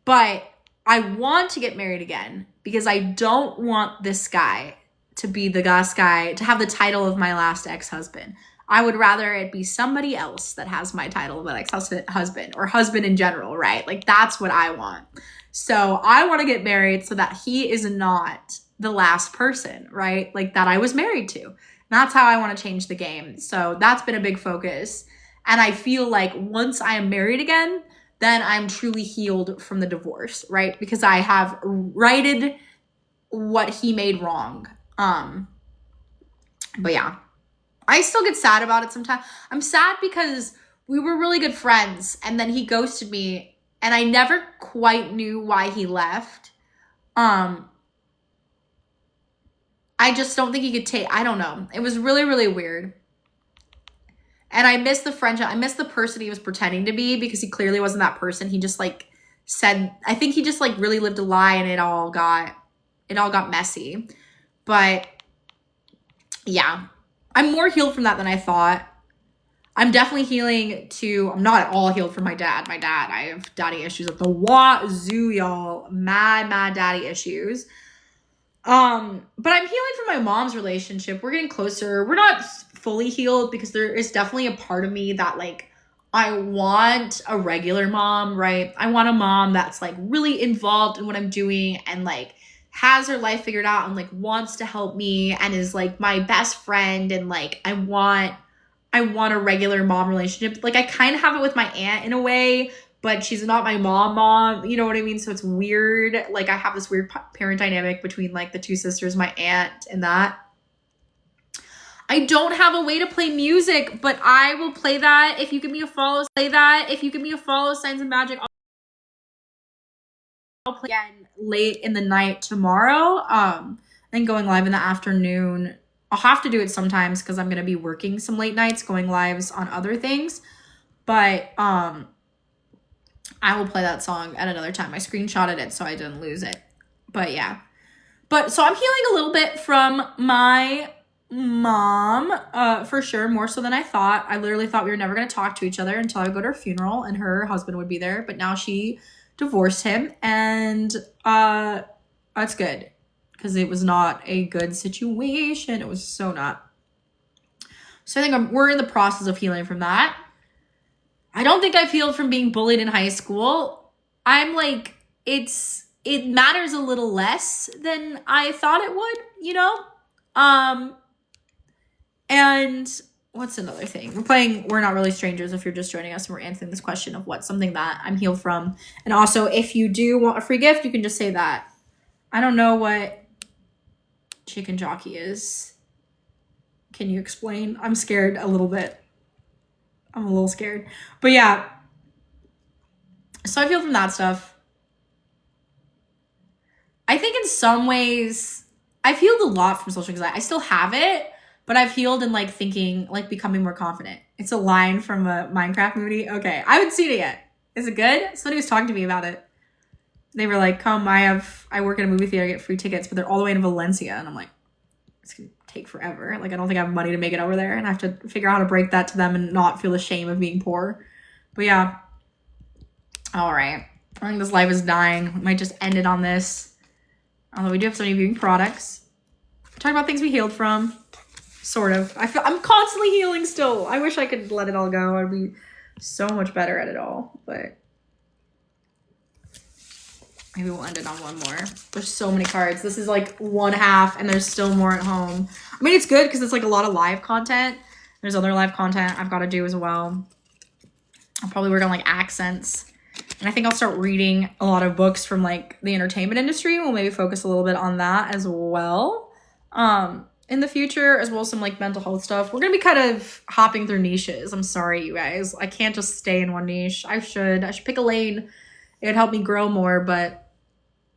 But I want to get married again because I don't want this guy to be the last guy, to have the title of my last ex-husband. I would rather it be somebody else that has my title of an ex-husband or husband in general, right? Like that's what I want. So I want to get married so that he is not the last person, right? Like that I was married to. And that's how I want to change the game. So that's been a big focus. And I feel like once I am married again, then I'm truly healed from the divorce, right? Because I have righted what he made wrong. But yeah, I still get sad about it sometimes. I'm sad because we were really good friends and then he ghosted me and I never quite knew why he left. I just don't think he could take, I don't know. It was really, really weird. And I miss the friendship. I miss the person he was pretending to be because he clearly wasn't that person. He just like said, I think he just like really lived a lie and it all got messy. But yeah, I'm more healed from that than I thought. I'm definitely healing to, I'm not at all healed from my dad. I have daddy issues at the wazoo, y'all. Mad daddy issues. But I'm healing from my mom's relationship. We're getting closer. We're not fully healed because there is definitely a part of me that like, I want a regular mom, right? I want a mom that's like really involved in what I'm doing and like has her life figured out and like wants to help me and is like my best friend. And like, I want a regular mom relationship. Like I kind of have it with my aunt in a way, but she's not my mom, you know what I mean? So it's weird. Like I have this weird parent dynamic between like the two sisters, my aunt and that. I don't have a way to play music, but I will play that. If you give me a follow, Signs of Magic. I'll play again late in the night tomorrow. And going live in the afternoon. I'll have to do it sometimes because I'm gonna be working some late nights, going lives on other things. But I will play that song at another time. I screenshotted it so I didn't lose it. But yeah. But so I'm healing a little bit from my mom, for sure, more so than I thought. I literally thought we were never going to talk to each other until I would go to her funeral and her husband would be there. But now she divorced him, and that's good because it was not a good situation. It was so not. So I think we're in the process of healing from that. I don't think I've healed from being bullied in high school. I'm like, it matters a little less than I thought it would, you know? And what's another thing? We're playing We're Not Really Strangers if you're just joining us, and we're answering this question of what's something that I'm healed from. And also, if you do want a free gift, you can just say that. I don't know what chicken jockey is. Can you explain? I'm scared a little bit. I'm a little scared. But yeah. So I feel from that stuff. I think in some ways, I've healed a lot from social anxiety. I still have it, but I've healed in like thinking, like becoming more confident. It's a line from a Minecraft movie. Okay, I haven't seen it yet. Is it good? Somebody was talking to me about it. They were like, come, I work in a movie theater, I get free tickets, but they're all the way in Valencia. And I'm like, it's gonna take forever. Like, I don't think I have money to make it over there. And I have to figure out how to break that to them and not feel ashamed of being poor. But yeah. All right. I think this life is dying. We might just end it on this. Although we do have so many viewing products. Talk about things we healed from. Sort of. I'm constantly healing still. I wish I could let it all go. I'd be so much better at it all. But maybe we'll end it on one more. There's so many cards. This is like one half and there's still more at home. I mean, it's good because it's like a lot of live content. There's other live content I've got to do as well. I'll probably work on like accents. And I think I'll start reading a lot of books from like the entertainment industry. We'll maybe focus a little bit on that as well. In the future, as well as some like mental health stuff. We're going to be kind of hopping through niches. I'm sorry, you guys. I can't just stay in one niche. I should pick a lane. It would help me grow more, but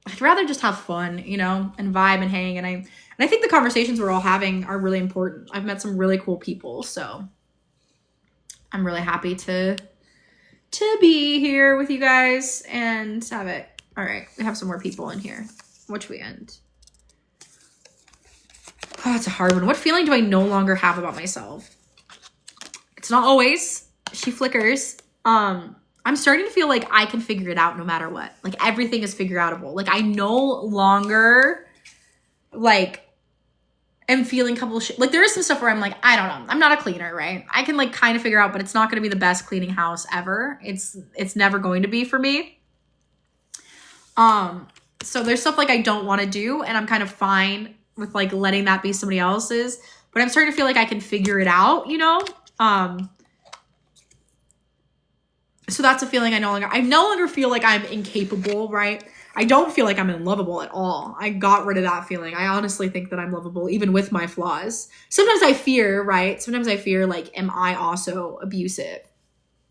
I'd rather just have fun, you know, and vibe and hang. And I think the conversations we're all having are really important. I've met some really cool people, so I'm really happy to be here with you guys and have it. All right, we have some more people in here. What should we end? Oh, it's a hard one. What feeling do I no longer have about myself? It's not always. She flickers. I'm starting to feel like I can figure it out no matter what. Like everything is figure outable. Like I no longer like am feeling couple shit. Like there is some stuff where I'm like, I don't know. I'm not a cleaner, right? I can like kind of figure out, but it's not going to be the best cleaning house ever. It's never going to be for me. So there's stuff like I don't want to do, and I'm kind of fine with like letting that be somebody else's. But I'm starting to feel like I can figure it out, you know? So that's a feeling I no longer feel like I'm incapable, right? I don't feel like I'm unlovable at all. I got rid of that feeling. I honestly think that I'm lovable, even with my flaws. Sometimes I fear, right? Sometimes I fear, like, am I also abusive?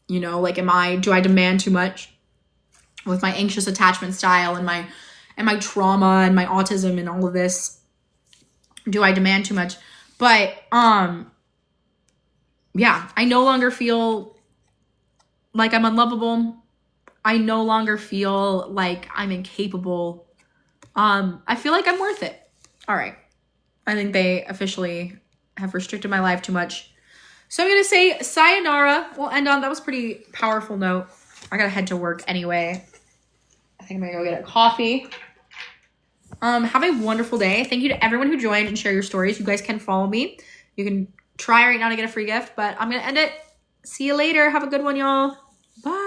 You know, like, do I demand too much with my anxious attachment style and my trauma and my autism and all of this? Do I demand too much? But, yeah, I no longer feel like I'm unlovable. I no longer feel like I'm incapable. I feel like I'm worth it. All right. I think they officially have restricted my life too much. So I'm going to say sayonara. We'll end on, that was a pretty powerful note. I got to head to work anyway. I think I'm going to go get a coffee. Have a wonderful day. Thank you to everyone who joined and share your stories. You guys can follow me. You can try right now to get a free gift, but I'm going to end it. See you later. Have a good one, y'all. Bye.